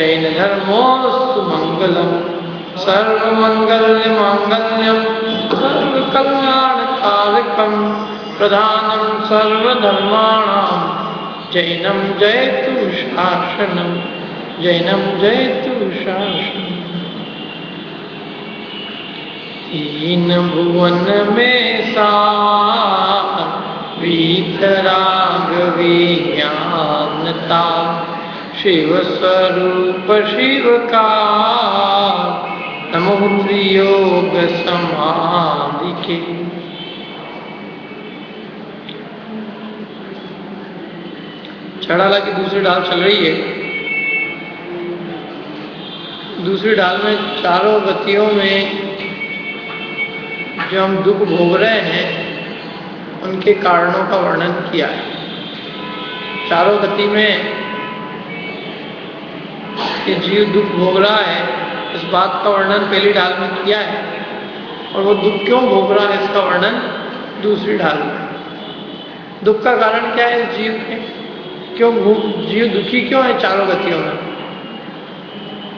जैन धर्मोस्तु मंगलम सर्वमंगल्य मांगल्यम सर्वकल्याणकारकम प्रधानम सर्वधर्माणां जैनम जयतु शासनम जैनम जयतु शासनम। तीन भुवन में सार वीतराग विज्ञानता शिव स्वरूप शिव का नमो योग समाधि के। छड़ाला की दूसरी ढाल चल रही है। दूसरी ढाल में चारों गतियों में जो हम दुख भोग रहे हैं उनके कारणों का वर्णन किया है। चारों गति में कि जीव दुख भोग रहा है इस बात का वर्णन पहली ढाल में किया है, और वो दुख क्यों भोग रहा है इसका वर्णन दूसरी ढाल में। दुख का कारण क्या है इस जीव के, क्यों जीव दुखी क्यों है चारों गतियों में।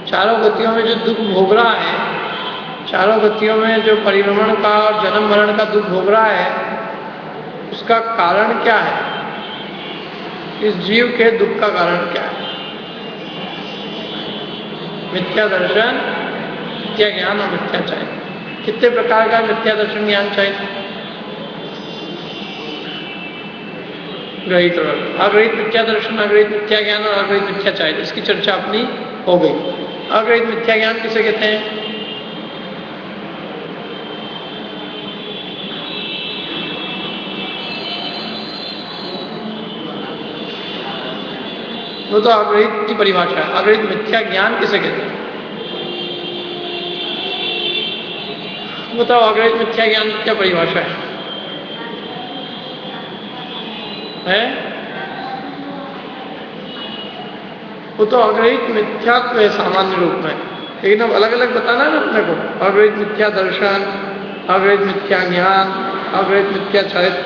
चारों गतियों में जो दुख भोग रहा है, चारों गतियों में जो परिभ्रमण का और जन्म मरण का दुख भोग रहा है, उसका कारण क्या है। इस जीव के दुख का कारण क्या है। मिथ्या दर्शन, मिथ्या ज्ञान और मिथ्या चाहिए। कितने प्रकार का मिथ्या दर्शन ज्ञान चाहिए। ग्रहित और अग्रहित मिथ्या दर्शन, अग्रहित मिथ्या ज्ञान और अग्रहित मिथ्या चाहिए। इसकी चर्चा अपनी हो गई। अग्रहित मिथ्या ज्ञान किसे कहते हैं। वो तो अग्रहित की परिभाषा है। अग्रहित मिथ्या ज्ञान किसे कहते हैं। बताओ अग्रहित मिथ्या ज्ञान क्या परिभाषा है? वो तो अग्रहित मिथ्यात्व है सामान्य रूप में, लेकिन अब अलग अलग बताना है ना अपने को। अग्रहित मिथ्या दर्शन, अग्रहित मिथ्या ज्ञान, अग्रहित मिथ्या चरित्र,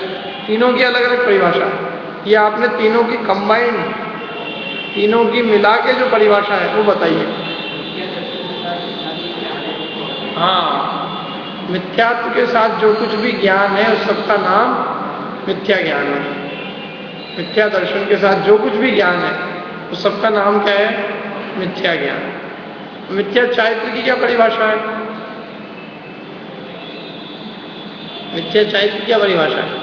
तीनों की अलग अलग परिभाषा है। ये आपने तीनों की कंबाइंड, तीनों की मिला के जो परिभाषा है वो बताइए। हाँ, मिथ्यात्व के साथ जो कुछ भी ज्ञान है उस सबका नाम मिथ्या ज्ञान है। मिथ्या दर्शन के साथ जो कुछ भी ज्ञान है उस सबका नाम क्या है, मिथ्या ज्ञान। मिथ्या चारित्र की क्या परिभाषा है। मिथ्या चारित्र की क्या परिभाषा है।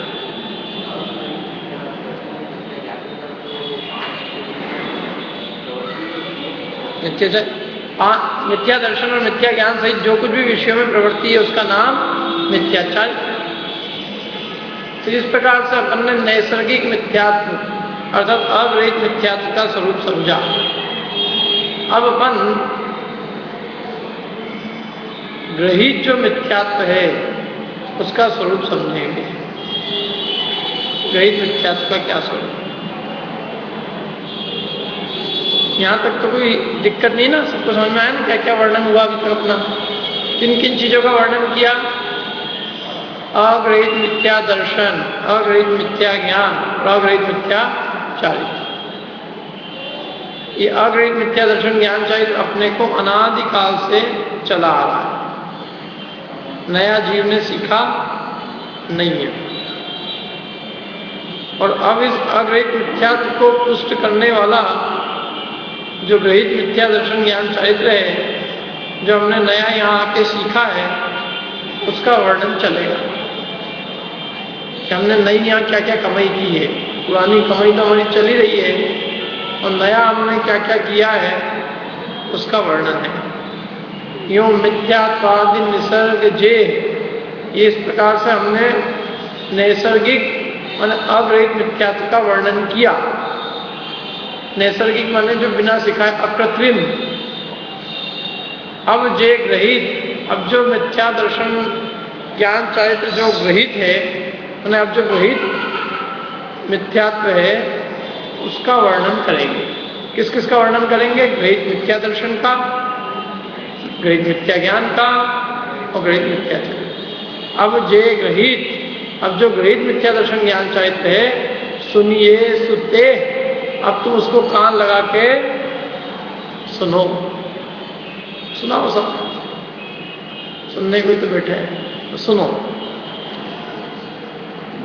मिथ्या दर्शन और मिथ्या ज्ञान सहित जो कुछ भी विषयों में प्रवृत्ति है उसका नाम मिथ्याचार। तो इस प्रकार से अपन ने नैसर्गिक मिथ्यात्व अर्थात अग्रहित मिथ्यात्व का स्वरूप समझा। अब अपन ग्रहित जो मिथ्यात्व है उसका स्वरूप समझेंगे। ग्रहित मिथ्यात्व का क्या स्वरूप। यहाँ तक तो कोई दिक्कत नहीं ना, सबको समझ में आया ना क्या क्या वर्णन हुआ अभी तक अपना। किन किन चीजों का वर्णन किया। अग्रहित मिथ्या दर्शन, अग्रहित मिथ्या ज्ञान और अग्रहित मिथ्या चारित्र। ये अग्रहित मिथ्या दर्शन ज्ञान चारित्र अपने को अनादिकाल से चला आ रहा है, नया जीव ने सीखा नहीं है। और अब इस अग्रहित मिथ्यात्व को पुष्ट करने वाला जो ग्रहित मिथ्या दर्शन ज्ञान चारित्र है, जो हमने नया यहाँ आके सीखा है, उसका वर्णन चलेगा कि हमने नई यहाँ क्या क्या कमाई की है। पुरानी कमाई तो हमारी चली रही है और नया हमने क्या क्या किया है उसका वर्णन है। यूं मिथ्यात्वादि निसर्ग जे, ये इस प्रकार से हमने नैसर्गिक माने अग्रहित मिथ्यात्व का वर्णन किया। नैसर्गिक माने जो बिना सिखाए अकृत्रिम। अब जे ग्रहित, अब जो मिथ्या दर्शन ज्ञान चारित्र जो ग्रहित है, माने अब जो ग्रहित मिथ्यात्व है उसका वर्णन करेंगे। किस किस का वर्णन करेंगे। ग्रहित मिथ्या दर्शन का, ग्रहित मिथ्या ज्ञान का और ग्रहित मिथ्या चरित्र। अब जे ग्रहित, अब जो ग्रहित मिथ्या दर्शन ज्ञान चारित्र है, सुनिए सुते, अब तुम उसको कान लगा के सुनो, सुनाओ सब, सुनने को ही तो बैठे हैं, तो सुनो।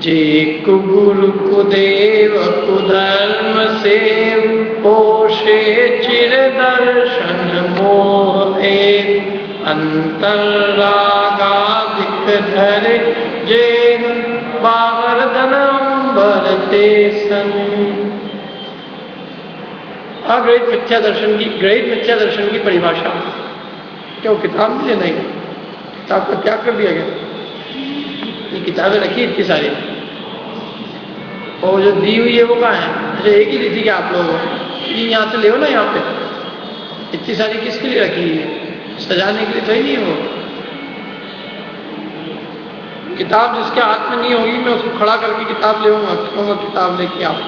जे कुगुरु कुदेव कुधर्म सेव, पोषे चिर दर्शन मोह एव, अंतरागाधिक धरे जे, बाहर धनम भरते सन। अग्रहित मिथ्या दर्शन की, ग्रहित मिथ्या दर्शन की परिभाषा, क्यों किताब भी नहीं, किताब का क्या कर दिया गया? ये किताबें रखी इतनी सारी, और जो दी हुई है वो कहाँ है? अच्छा, एक ही दी थी क्या आप लोगों को? यहाँ से ले ना, यहाँ पे इतनी सारी किसके लिए रखी है? सजाने के लिए तो ही नहीं वो किताब। जिसके हाथ में नहीं होगी मैं उसको खड़ा करके किताब ले कहूँगा किताब लेके आओ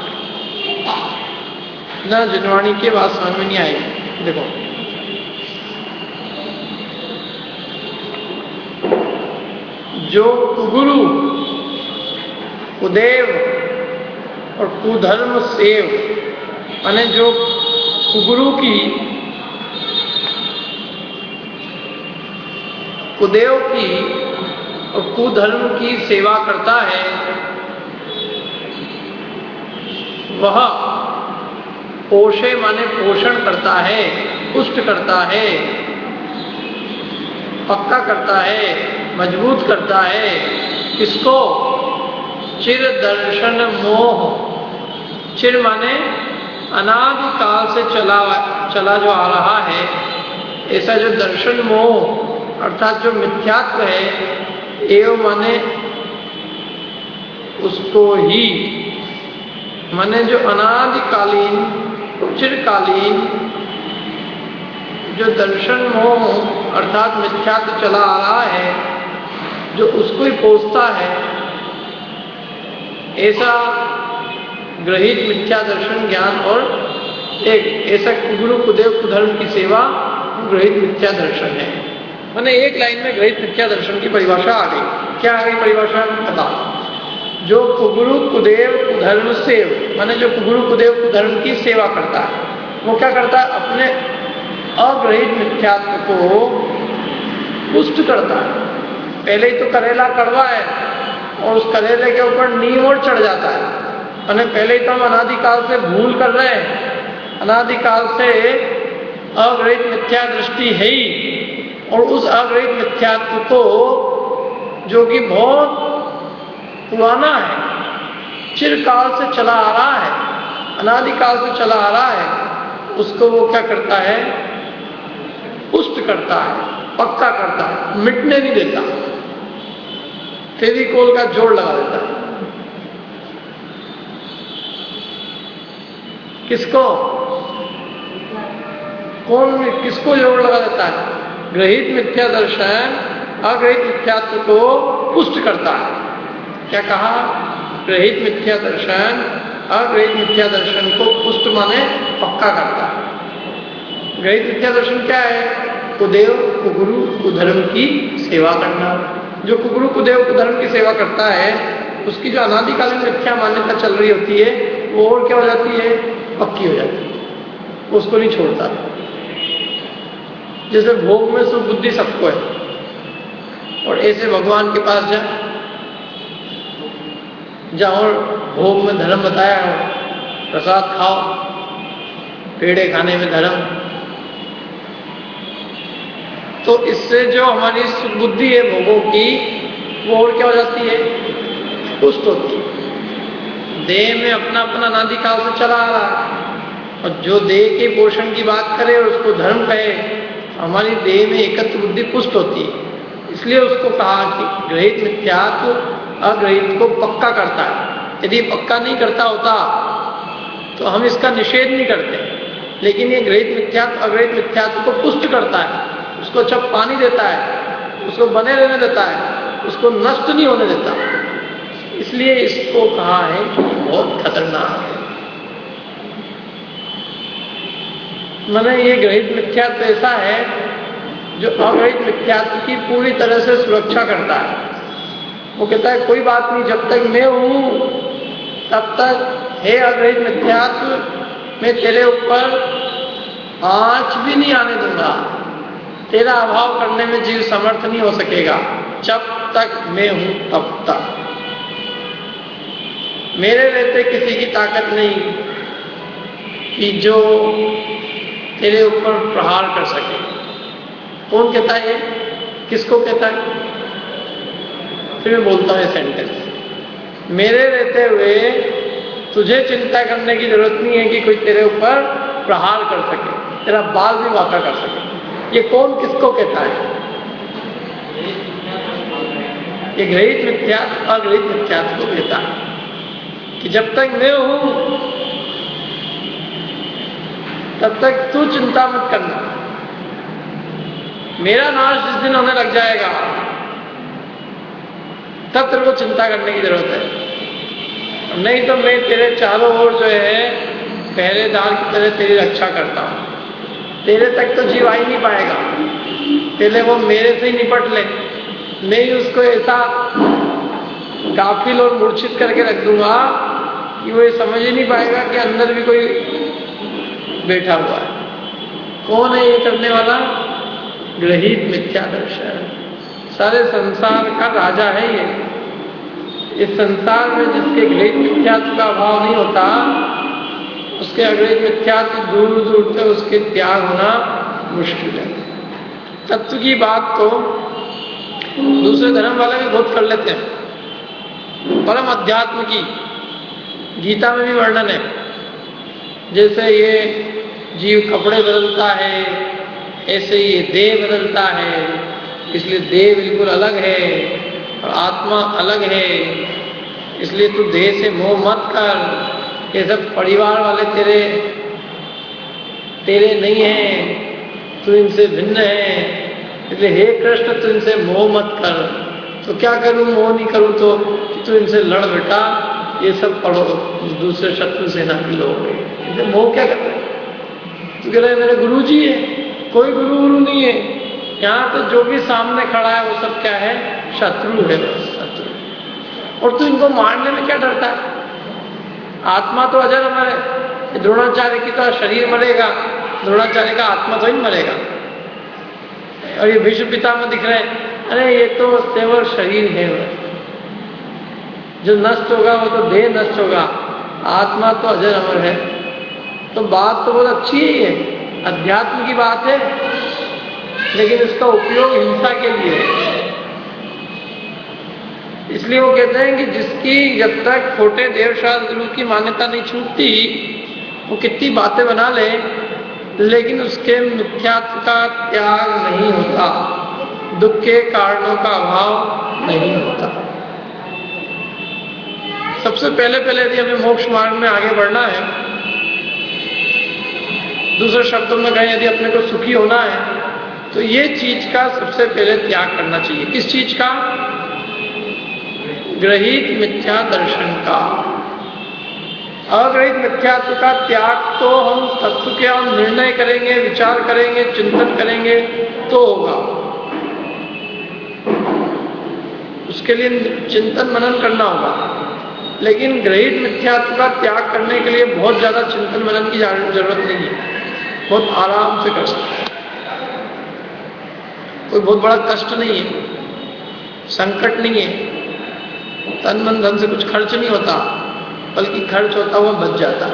ना। जनवाणी की बात समझ में नहीं आएगी। देखो, जो कुगुरु कुदेव और कुधर्म सेव, माने जो कुगुरु की, कुदेव की और कुधर्म की सेवा करता है, वह पोषे माने पोषण करता है, पुष्ट करता है, पक्का करता है, मजबूत करता है। किसको? चिर दर्शन मोह। चिर माने अनादिकाल से चला जो आ रहा है, ऐसा जो दर्शन मोह अर्थात जो मिथ्यात्व है, एव माने उसको ही, माने जो अनादिकालीन चिरकालीन जो दर्शन मोह अर्थात मिथ्यात्व चला आ रहा है, जो उसको ही पोषता है, ऐसा ग्रहित मिथ्या दर्शन ज्ञान। और एक ऐसा कुगुरु कुदेव कुधर्म की सेवा ग्रहित मिथ्या दर्शन है। मैंने एक लाइन में ग्रहित मिथ्या दर्शन की परिभाषा आ गई। क्या आ गई परिभाषा? बता। जो कुगुरु कुदेव कुधर्म सेव, माने जो कुगुरु कुदेव कुधर्म की सेवा करता है, वो क्या करता है? अपने अग्रहित मिथ्यात्व को पुष्ट करता है। पहले ही तो करेला कड़वा है और उस करेले के ऊपर नीम और चढ़ जाता है। मैंने पहले ही तो हम अनादिकाल से भूल कर रहे हैं, अनादिकाल से अग्रहित मिथ्या दृष्टि है ही, और उस अग्रहित मिथ्यात्व को जो कि बहुत पुराना है, चिरकाल से चला आ रहा है, अनादिकाल से चला आ रहा है, उसको वो क्या करता है? पुष्ट करता है, पक्का करता है, मिटने नहीं देता, फेविकोल का जोड़ लगा देता है। किसको? कौन किसको जोड़ लगा देता है? ग्रहित मिथ्या दर्शन अग्रहित मिथ्यात्व को पुष्ट करता है। क्या कहा? ग्रहित मिथ्या दर्शन अग्रहित मिथ्या दर्शन को पुष्ट माने पक्का करता है। ग्रहित मिथ्या दर्शन क्या है? कुदेव कुगुरु कुधर्म की सेवा करना। जो कुगुरु कुदेव कुधर्म की सेवा करता है, उसकी जो अनादिकालीन मिथ्या मान्यता चल रही होती है, वो और क्या हो जाती है? पक्की हो जाती है, उसको नहीं छोड़ता। जैसे भोग में सुबुद्धि सबको है, और ऐसे भगवान के पास जाओ, भोग में धर्म बताया हो, प्रसाद खाओ, पेड़े खाने में धर्म, तो इससे जो हमारी सुबुद्धि है भोगों की, वो और क्या हो जाती है? पुष्ट होती है। देह में अपना अपना अनादिकाल से चला आ रहा है, और जो देह के पोषण की बात करे और उसको धर्म कहे, हमारी देह में एकत्र बुद्धि पुष्ट होती है। इसलिए उसको कहा कि ग्रहित मिथ्यात्व अग्रहित को पक्का करता है। यदि पक्का नहीं करता होता तो हम इसका निषेध नहीं करते, लेकिन ये ग्रहित मिथ्यात्व अग्रहित मिथ्यात्व को पुष्ट करता है, उसको अच्छा पानी देता है, उसको बने रहने देता है, उसको नष्ट नहीं होने देता। इसलिए इसको कहा है कि बहुत खतरनाक है। मैंने ये ग्रहित मिथ्यात्व ऐसा है जो अग्रहित मिथ्यात्व की पूरी तरह से सुरक्षा करता है। वो कहता है कोई बात नहीं, जब तक मैं हूं तब तक हे अग्रहित मिथ्यात्व, मैं तेरे ऊपर आँच भी नहीं आने दूंगा। तेरा अभाव करने में जीव समर्थ नहीं हो सकेगा जब तक मैं हूं तब तक। मेरे रहते किसी की ताकत नहीं कि जो तेरे ऊपर प्रहार कर सके। कौन कहता है? किसको कहता है? फिर मैं बोलता हूं ये सेंटेंस। मेरे रहते हुए तुझे चिंता करने की जरूरत नहीं है कि कोई तेरे ऊपर प्रहार कर सके, तेरा बाल भी वाका कर सके। ये कौन किसको कहता है? ये गृहीत मिथ्यात्व अगृहीत मिथ्यात्व को कहता है कि जब तक मैं हूं तब तक तू चिंता मत करना। मेरा नाश जिस दिन होने लग जाएगा तब तेरे को चिंता करने की जरूरत है। नहीं तो मैं तेरे चारों ओर जो है पहरेदार की तरह तेरी रक्षा करता हूं। तेरे तक तो जीव आ ही नहीं पाएगा। पहले वो मेरे से ही निपट ले, मैं ही उसको ऐसा गाफिल और मूर्छित करके रख दूंगा कि वो ये समझ ही नहीं पाएगा कि अंदर भी कोई बैठा हुआ है। कौन है ये करने वाला? गृहीत मिथ्या दर्शन। सारे संसार का राजा है ये। इस संसार में जिसके गृहीत मिथ्यात्व का अभाव नहीं होता, उसके अगृहीत मिथ्यात्व दूर दूर से उसके त्याग होना मुश्किल है। तत्व की बात तो दूसरे धर्म वाले भी बहुत कर लेते हैं। परम अध्यात्म की गीता में भी वर्णन है। जैसे ये जीव कपड़े बदलता है, ऐसे ये देह बदलता है, इसलिए देह बिल्कुल अलग है और आत्मा अलग है। इसलिए तू देह से मोह मत कर। ये सब परिवार वाले तेरे नहीं हैं, तू इनसे भिन्न है। इसलिए हे कृष्ण तू इनसे मोह मत कर। तो क्या करूं? मोह नहीं करूं तो तू इनसे लड़ बेटा। ये सब पढ़ो, दूसरे शत्रु सेना के लोग हैं। मोह क्या कर रहे हैं? तू कह रहे हैं मेरे गुरु जी है। कोई गुरु नहीं है यहाँ तो। जो भी सामने खड़ा है वो सब क्या है? शत्रु है, शत्रु। और तू इनको मारने में क्या डरता है? आत्मा तो अजर अमर है। द्रोणाचार्य की तो शरीर मरेगा, द्रोणाचार्य का आत्मा तो ही मरेगा। और ये भीष्म पितामह दिख रहे हैं, अरे ये तो केवल शरीर है, जो नष्ट होगा वो तो देह नष्ट होगा, आत्मा तो अजर अमर है। तो बात तो बहुत अच्छी है, अध्यात्म की बात है, लेकिन इसका उपयोग हिंसा के लिए है। इसलिए वो कहते हैं कि जिसकी जब तक खोटे देवशास्त्र गुरु की मान्यता नहीं छूटती, वो कितनी बातें बना ले, लेकिन उसके मिथ्यात्व का त्याग नहीं होता, दुख के कारणों का अभाव नहीं होता। सबसे पहले यदि हमें मोक्ष मार्ग में आगे बढ़ना है, दूसरे शब्दों में कहें यदि अपने को सुखी होना है, तो ये चीज का सबसे पहले त्याग करना चाहिए। किस चीज का? गृहीत मिथ्या दर्शन का। अग्रहित मिथ्यात्व का त्याग तो हम तत्व के हम निर्णय करेंगे, विचार करेंगे, चिंतन करेंगे तो होगा। उसके लिए चिंतन मनन करना होगा। लेकिन गृहीत मिथ्यात्व का त्याग करने के लिए बहुत ज्यादा चिंतन मनन की जरूरत नहीं है, बहुत आराम से कर सकते हैं। कोई बहुत बड़ा कष्ट नहीं है, संकट नहीं है, तन मन धन से कुछ खर्च नहीं होता, बल्कि खर्च होता हुआ बच जाता है।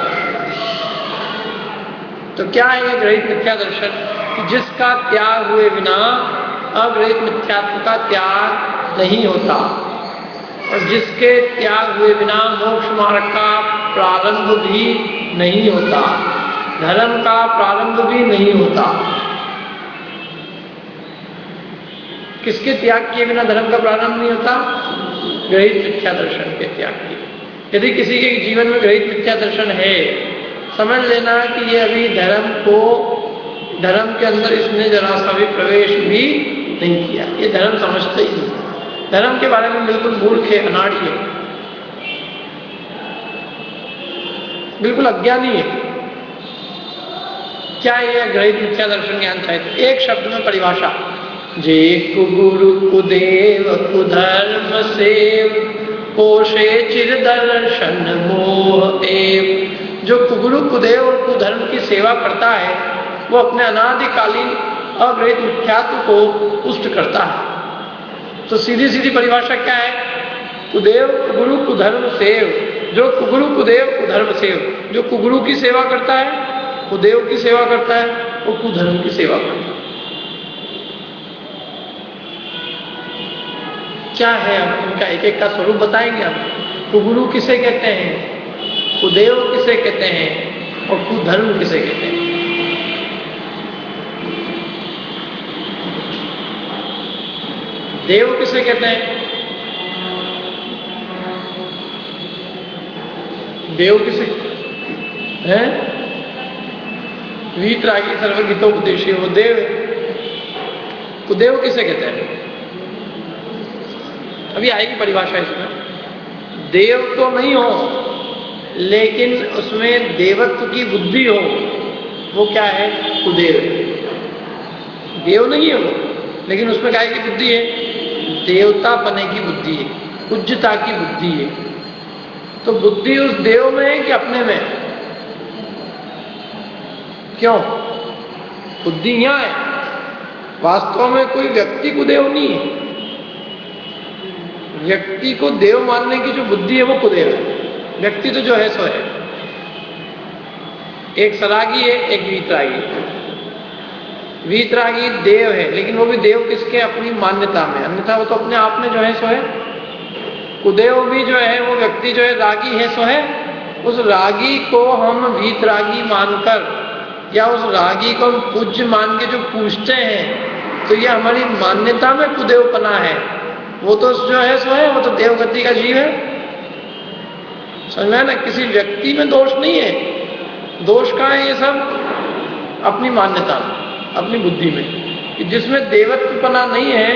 तो क्या है ये गृहीत मिथ्या दर्शन? कि जिसका त्याग हुए बिना अगृहीत मिथ्यात्व का त्याग नहीं होता, और जिसके त्याग हुए बिना मोक्ष मार्ग का प्रारंभ भी नहीं होता, धर्म का प्रारंभ भी नहीं होता। किसके त्याग किए बिना धर्म का प्रारंभ नहीं होता? गृहीत मिथ्या दर्शन के त्याग किए। यदि किसी के जीवन में गृहीत मिथ्या दर्शन है, समझ लेना कि ये अभी धर्म के अंदर इसने जरा सा भी प्रवेश भी नहीं किया, ये धर्म समझते ही नहीं, धर्म के बारे में बिल्कुल मूर्ख है, अनाड़ी है, बिल्कुल अज्ञानी है। क्या ये गृहीत मिथ्या दर्शन ज्ञान चाहिए? एक शब्द में परिभाषा, जे कुगुरु कुदेव कुधर्म सेव कोशे चिर दर्शन मोह एव। जो कुगुरु कुदेव और कुधर्म की सेवा करता है वो अपने अनादिकालीन अग्रहित मिथ्यात्व को पुष्ट करता है। तो सीधी सीधी परिभाषा क्या है? कुदेव कुगुरु कुधर्म सेव, जो कुगुरु कुदेव कुधर्म सेव, जो कुगुरु की सेवा करता है, कुदेव की सेवा करता है, वो कुधर्म की सेवा करता है। क्या है उनका एक एक का स्वरूप बताएंगे हम। कुगुरु किसे कहते हैं, कुदेव किसे कहते हैं और कुधर्म किसे कहते हैं। देव किसे कहते हैं? देव किसे हैं? वीतरागी सर्वगीतोपदेशी वो देव है। कुदेव किसे कहते हैं? अभी आएगी परिभाषा इसमें। देव तो नहीं हो लेकिन उसमें देवत्व की बुद्धि हो, वो क्या है? कुदेव। देव नहीं है वो, लेकिन उसमें क्या की बुद्धि है? देवता पने की बुद्धि है, पूज्यता की बुद्धि है। तो बुद्धि उस देव में है कि अपने में? क्यों? बुद्धि यहां है, वास्तव में कोई व्यक्ति को देव नहीं है। व्यक्ति को देव मानने की जो बुद्धि है वो कुदेव है। व्यक्ति तो जो है सो है। एक सरागी है, एक वीतरागी। वीतरागी देव है, लेकिन वो भी देव किसके? अपनी मान्यता में, अन्यथा वो तो अपने आप में जो है सो है। कुदेव भी जो है वो व्यक्ति जो है रागी है सो है। उस रागी को हम वीतरागी मानकर या उस रागी को हम पूज्य मान के जो पूछते हैं, तो ये हमारी मान्यता में कुदेवपना है। वो तो जो है सो है, वो तो देवगति का जीव है। समझ में ना? किसी व्यक्ति में दोष नहीं है। दोष कहाँ है? ये सब अपनी मान्यता में, अपनी बुद्धि में, कि जिसमें देवत्वपना नहीं है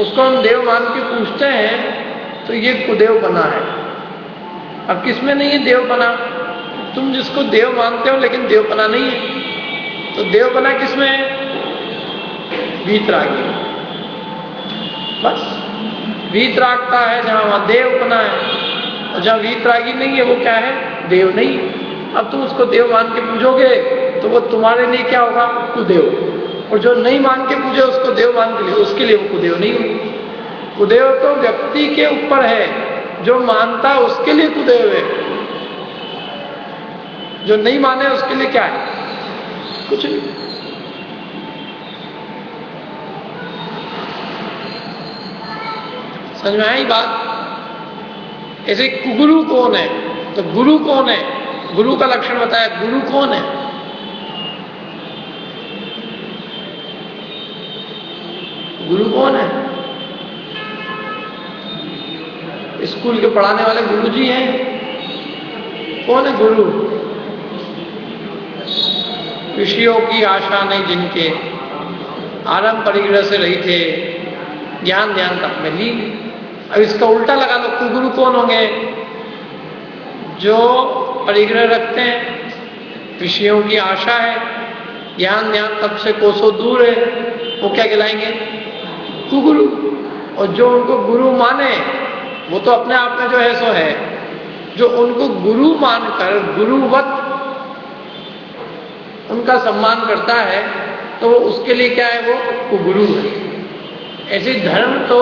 उसको हम देव मान के पूछते हैं, तो ये कुदेवपना है। अब किसमें नहीं है देवपना? तुम जिसको देव मानते हो लेकिन देवपना नहीं है, तो देवपना किसमें है? वीतरागी। बस वीतरागता है जहां, वहां देवपना है, और जहां वीतरागी नहीं है वो क्या है? देव नहीं। अब तुम उसको देव मान के पूजोगे तो वो तुम्हारे लिए क्या होगा? कुदेव। और जो नहीं मान के पूजे उसको देव मान के लिए, उसके लिए वो कुदेव नहीं होगी। कुदेव तो व्यक्ति के ऊपर है, जो मानता है उसके लिए कुदेव है। जो नहीं माने उसके लिए क्या है? कुछ नहीं। समझ में आई बात? ऐसे कुगुरु कौन है? तो गुरु कौन है? गुरु का लक्षण बताया। गुरु कौन है? गुरु कौन है? स्कूल के पढ़ाने वाले गुरुजी हैं। कौन है गुरु? विषयों की आशा नहीं जिनके, आरंभ परिग्रह से रही थे, ज्ञान ध्यान तक में लीन। अब इसका उल्टा लगा लो, कुगुरु कौन होंगे? जो परिग्रह रखते हैं, विषयों की आशा है, ज्ञान ध्यान तब से कोसों दूर है, वो क्या कहलाएंगे? कुगुरु। और जो उनको गुरु माने वो तो अपने आप में जो है सो है। जो उनको गुरु मानकर गुरुवत उनका सम्मान करता है, तो वो उसके लिए क्या है? वो कुगुरु है। ऐसे धर्म तो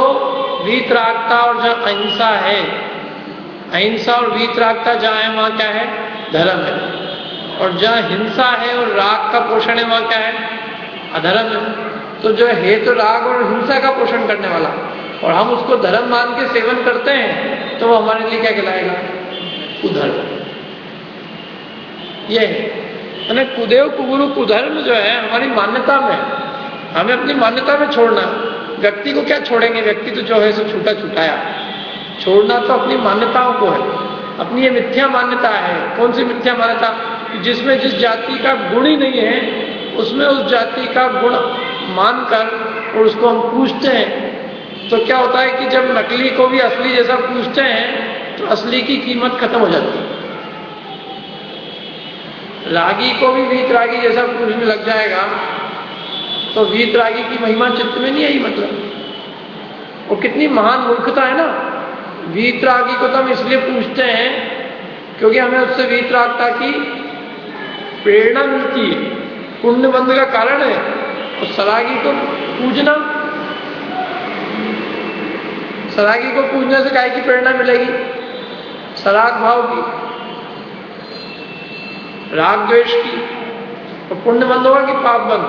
वीतरागता और जहाँ अहिंसा है, अहिंसा और वीतरागता जहाँ है वहाँ क्या है? धर्म है। और जहाँ हिंसा है और राग का पोषण है वहाँ क्या है? अधर्म है। तो जो है तो राग और हिंसा का पोषण करने वाला, और हम उसको धर्म मान के सेवन करते हैं, तो वो हमारे लिए क्या कहलाएगा? कुधर्म। ये है यानी कुदेव कुगुरु कुधर्म जो है हमारी मान्यता में, हमें अपनी मान्यता में छोड़ना। व्यक्ति को क्या छोड़ेंगे? व्यक्ति तो जो है सो छूटा छुटाया। छोड़ना तो अपनी मान्यताओं को है। अपनी ये मिथ्या मान्यता है। कौन सी मिथ्या मान्यता? जिसमें जिस जाति का गुण ही नहीं है, उसमें उस जाति का गुण मानकर और उसको हम पूछते हैं, तो क्या होता है कि जब नकली को भी असली जैसा पूछते हैं तो असली की कीमत खत्म हो जाती है। रागी को भी वीतरागी जैसा पूछने लग जाएगा तो वीतरागी की महिमा चित्त में नहीं आई। मतलब वो कितनी महान मूर्खता है ना। वीतरागी को तो हम इसलिए पूछते हैं क्योंकि हमें उससे वीतरागता की प्रेरणा मिलती है। पुण्य बंध का कारण है। और सरागी को पूजना, सरागी को पूजने से काय की प्रेरणा मिलेगी? सराग भाव की, राग द्वेष की। तो पुण्य बंध होगा कि पाप बंध?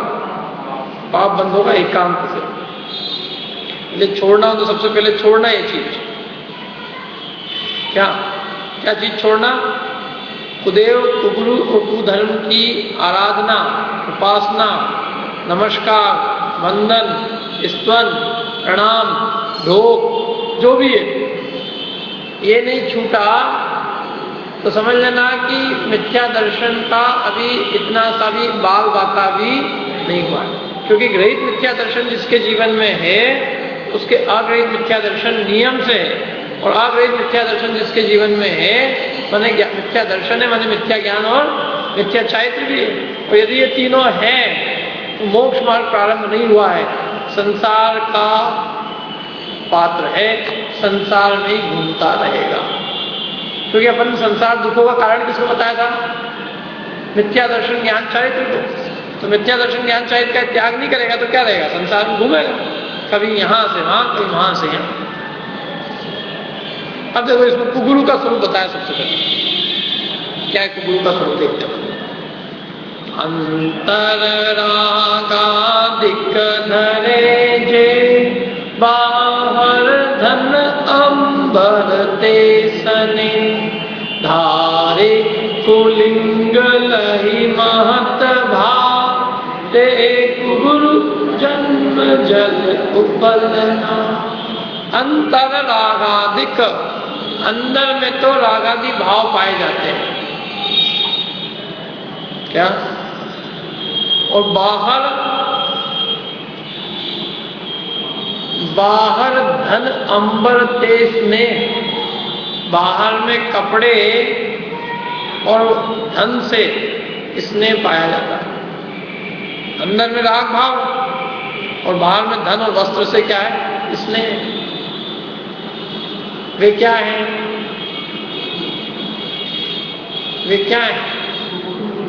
पाप बंध होगा एकांत से। ये छोड़ना हो तो सबसे पहले छोड़ना ये चीज। क्या क्या चीज छोड़ना? कुदेव, कुगुरु और कुधर्म की आराधना, उपासना, नमस्कार, वंदन, स्तवन, प्रणाम, ढोक, जो भी है, ये नहीं छूटा तो समझ लेना कि मिथ्या दर्शन का अभी इतना सा भी बाल बाका भी नहीं हुआ। क्योंकि ग्रहित मिथ्या दर्शन जिसके जीवन में है उसके अग्रहित मिथ्या दर्शन नियम से है, और अग्रहित मिथ्या दर्शन जिसके जीवन में है माने मिथ्या दर्शन है, माने मिथ्या ज्ञान और मिथ्या चारित्र भी है। और यदि ये तीनों हैं तो मोक्ष मार्ग प्रारंभ नहीं हुआ है, संसार का पात्र है, संसार में ही घूमता रहेगा। क्योंकि अपन संसार दुखों का कारण किसको बताया था? मिथ्या दर्शन ज्ञान चारित्र को। तो मिथ्या दर्शन ज्ञान चारित्र का त्याग नहीं करेगा तो क्या रहेगा? संसार में घूमेगा, कभी यहां से वहां, कभी वहां से यहां। अब देखो इसमें कुगुरु का स्वरूप बताया सबसे पहले। क्या है कुगुरु का स्वरूप? देखते हैं। अंतर रागादिक धरे जे, बाहर धन अंबर ते सने, धारे कुलिंग लहि महत भाव, ते कुगुरु जन्म जल उपलना। अंतर रागादिक, अंदर में तो रागादि भाव पाए जाते हैं। क्या? और बाहर, बाहर धन अंबर तेज में, बाहर में कपड़े और धन से स्नेह पाया जाता है। अंदर में राग भाव और बाहर में धन और वस्त्र से क्या है? स्नेह। वे क्या हैं? वे क्या हैं?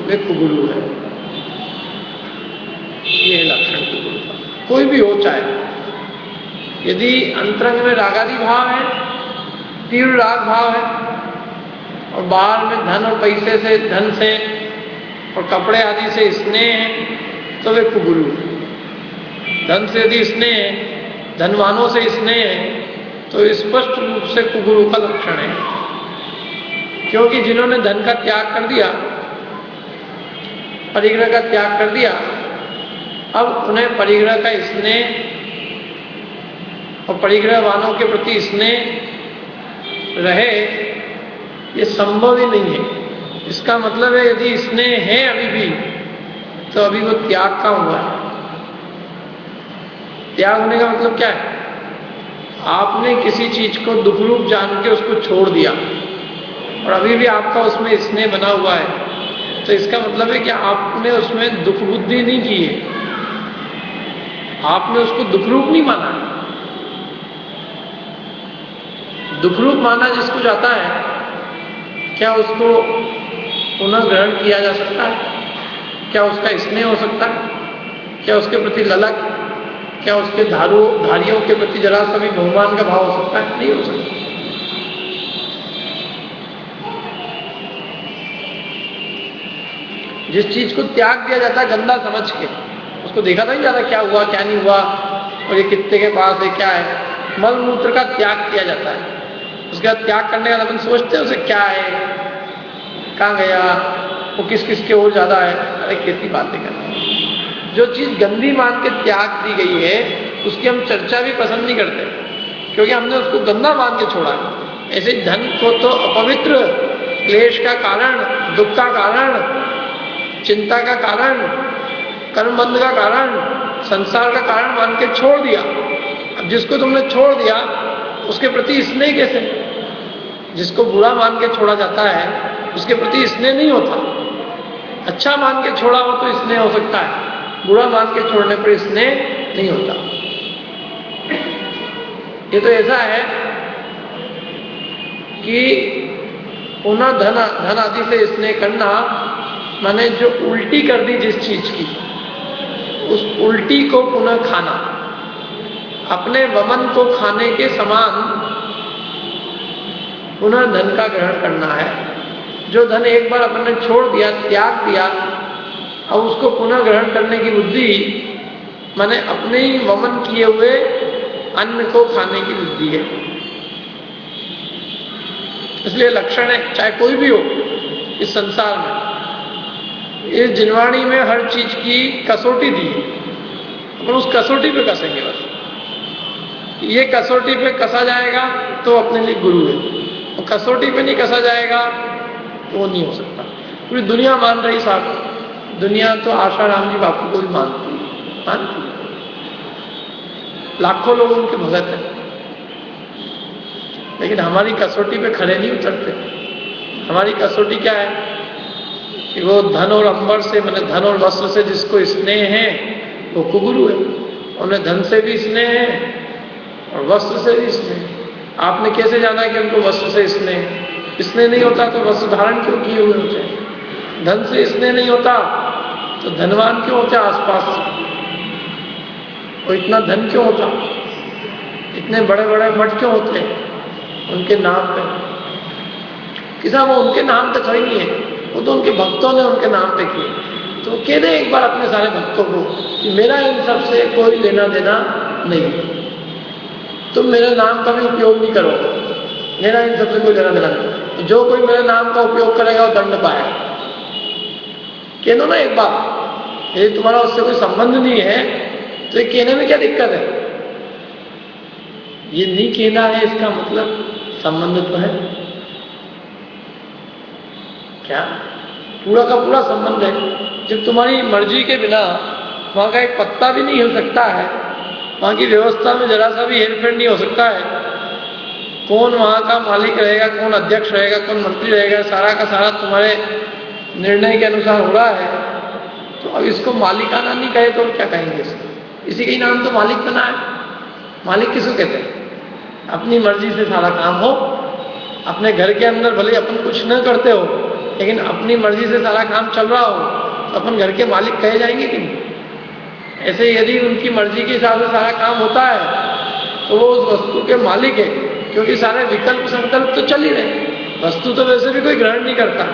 वे कुगुरु है। ये लक्षण कुगुरु का। कोई भी हो चाहे, यदि अंतरंग में रागादि भाव है, तीव्र राग भाव है, और बाहर में धन और पैसे से, धन से और कपड़े आदि से स्नेह है, तो वे कुगुरु है। धन से यदि स्नेह है, धनवानों से स्नेह है, तो स्पष्ट रूप से कुगुरु का लक्षण है। क्योंकि जिन्होंने धन का त्याग कर दिया, परिग्रह का त्याग कर दिया, अब उन्हें परिग्रह का स्नेह और परिग्रह वालों के प्रति स्नेह रहे, ये संभव ही नहीं है। इसका मतलब है यदि स्नेह है अभी भी, तो अभी वो त्याग का हुआ है। त्याग होने का मतलब क्या है? आपने किसी चीज को दुख रूप जान के उसको छोड़ दिया और अभी भी आपका उसमें स्नेह बना हुआ है, तो इसका मतलब है कि आपने उसमें दुख बुद्धि नहीं की है, आपने उसको दुख रूप नहीं माना। दुख रूप माना जिसको जाता है, क्या उसको पुनः ग्रहण किया जा सकता है? क्या उसका स्नेह हो सकता है? क्या उसके प्रति ललक, क्या उसके धारियों के प्रति जरा सा भी बहुमान का भाव हो सकता है? नहीं हो सकता। जिस चीज को त्याग दिया जाता है गंदा समझ के, उसको देखा तो नहीं जाता क्या हुआ क्या नहीं हुआ, और ये कितने के पास है, क्या है। मल मूत्र का त्याग किया जाता है, उसके बाद त्याग करने का अपन सोचते हैं उसे क्या है, कहाँ गया, वो किस किस के और ज्यादा है। अरे कितनी बातें करते हैं। जो चीज गंदी मान के त्याग दी गई है उसकी हम चर्चा भी पसंद नहीं करते, क्योंकि हमने उसको गंदा मान के छोड़ा है। ऐसे धन को तो अपवित्र, क्लेश का कारण, दुख का कारण, चिंता का कारण, कर्मबंध का कारण, संसार का कारण मान के छोड़ दिया। अब जिसको तुमने छोड़ दिया उसके प्रति स्नेह कैसे? जिसको बुरा मान के छोड़ा जाता है उसके प्रति स्नेह नहीं होता। अच्छा मान के छोड़ा हो तो स्नेह हो सकता है, बुरा मान के छोड़ने पर स्नेह नहीं होता। ये तो ऐसा है कि पुनः धन आदि से स्नेह करना माने जो उल्टी कर दी जिस चीज की, उस उल्टी को पुनः खाना, अपने वमन को खाने के समान पुनः धन का ग्रहण करना है। जो धन एक बार अपन ने छोड़ दिया, त्याग दिया, अब उसको पुनः ग्रहण करने की बुद्धि माने अपने ही वमन किए हुए अन्न को खाने की बुद्धि है। इसलिए लक्षण है, चाहे कोई भी हो इस संसार में, इस जिनवाणी में हर चीज की कसौटी दी है, अपन उस कसौटी पे कसेंगे बस। ये कसौटी पे कसा जाएगा तो अपने लिए गुरु है, और कसौटी पे नहीं कसा जाएगा तो वो नहीं हो सकता। पूरी दुनिया मान रही साहब, दुनिया तो आशाराम जी बापू को भी मानती, लाखों लोग उनके भगत हैं, लेकिन हमारी कसौटी पे खड़े नहीं उतरते। हमारी कसौटी क्या है कि वो धन और अंबर से, मैंने धन और वस्त्र से जिसको स्नेह है वो कुगुरु है। उन्हें धन से भी स्नेह है और वस्त्र से भी स्नेह। आपने कैसे जाना कि उनको वस्त्र से स्नेह नहीं होता तो वस्त्र धारण क्यों किए हुए होते हैं? धन से स्नेह नहीं होता तो धनवान क्यों होते आसपास से? और इतना धन क्यों होता? इतने बड़े बड़े मठ क्यों होते उनके नाम पे? किसा वो उनके नाम पे खड़ी नहीं है, वो तो उनके भक्तों ने उनके नाम पे किए। तो कह दे एक बार अपने सारे भक्तों को कि मेरा इन सब से कोई लेना देना नहीं, तुम मेरे नाम का भी उपयोग नहीं करो, मेरा इन सबसे कोई लेना देना नहीं। जो कोई मेरे नाम का उपयोग करेगा वो दंड पाएगा। कह दो ना एक बार, यदि तुम्हारा उससे कोई संबंध नहीं है तो ये कहने में क्या दिक्कत है? ये नहीं कहना है इसका मतलब संबंध तो है क्या? पूरा का पूरा संबंध है। जब तुम्हारी मर्जी के बिना वहां का एक पत्ता भी नहीं हो सकता है, वहां की व्यवस्था में जरा सा भी हेरफेर नहीं हो सकता है, कौन वहां का मालिक रहेगा, कौन अध्यक्ष रहेगा, कौन मंत्री रहेगा, सारा का सारा तुम्हारे निर्णय के अनुसार हो रहा है, तो अब इसको मालिकाना नहीं कहे तो क्या कहेंगे इसको? इसी का ही नाम तो मालिक बना है। मालिक किसको कहते हैं? अपनी मर्जी से सारा काम हो, अपने घर के अंदर भले अपन कुछ न करते हो लेकिन अपनी मर्जी से सारा काम चल रहा हो तो अपन घर के मालिक कहे जाएंगे कि नहीं? ऐसे यदि उनकी मर्जी के हिसाब से सारा काम होता है तो वो उस वस्तु के मालिक है, क्योंकि सारे विकल्प संकल्प तो चल ही रहे। वस्तु तो वैसे भी कोई ग्रहण नहीं करता,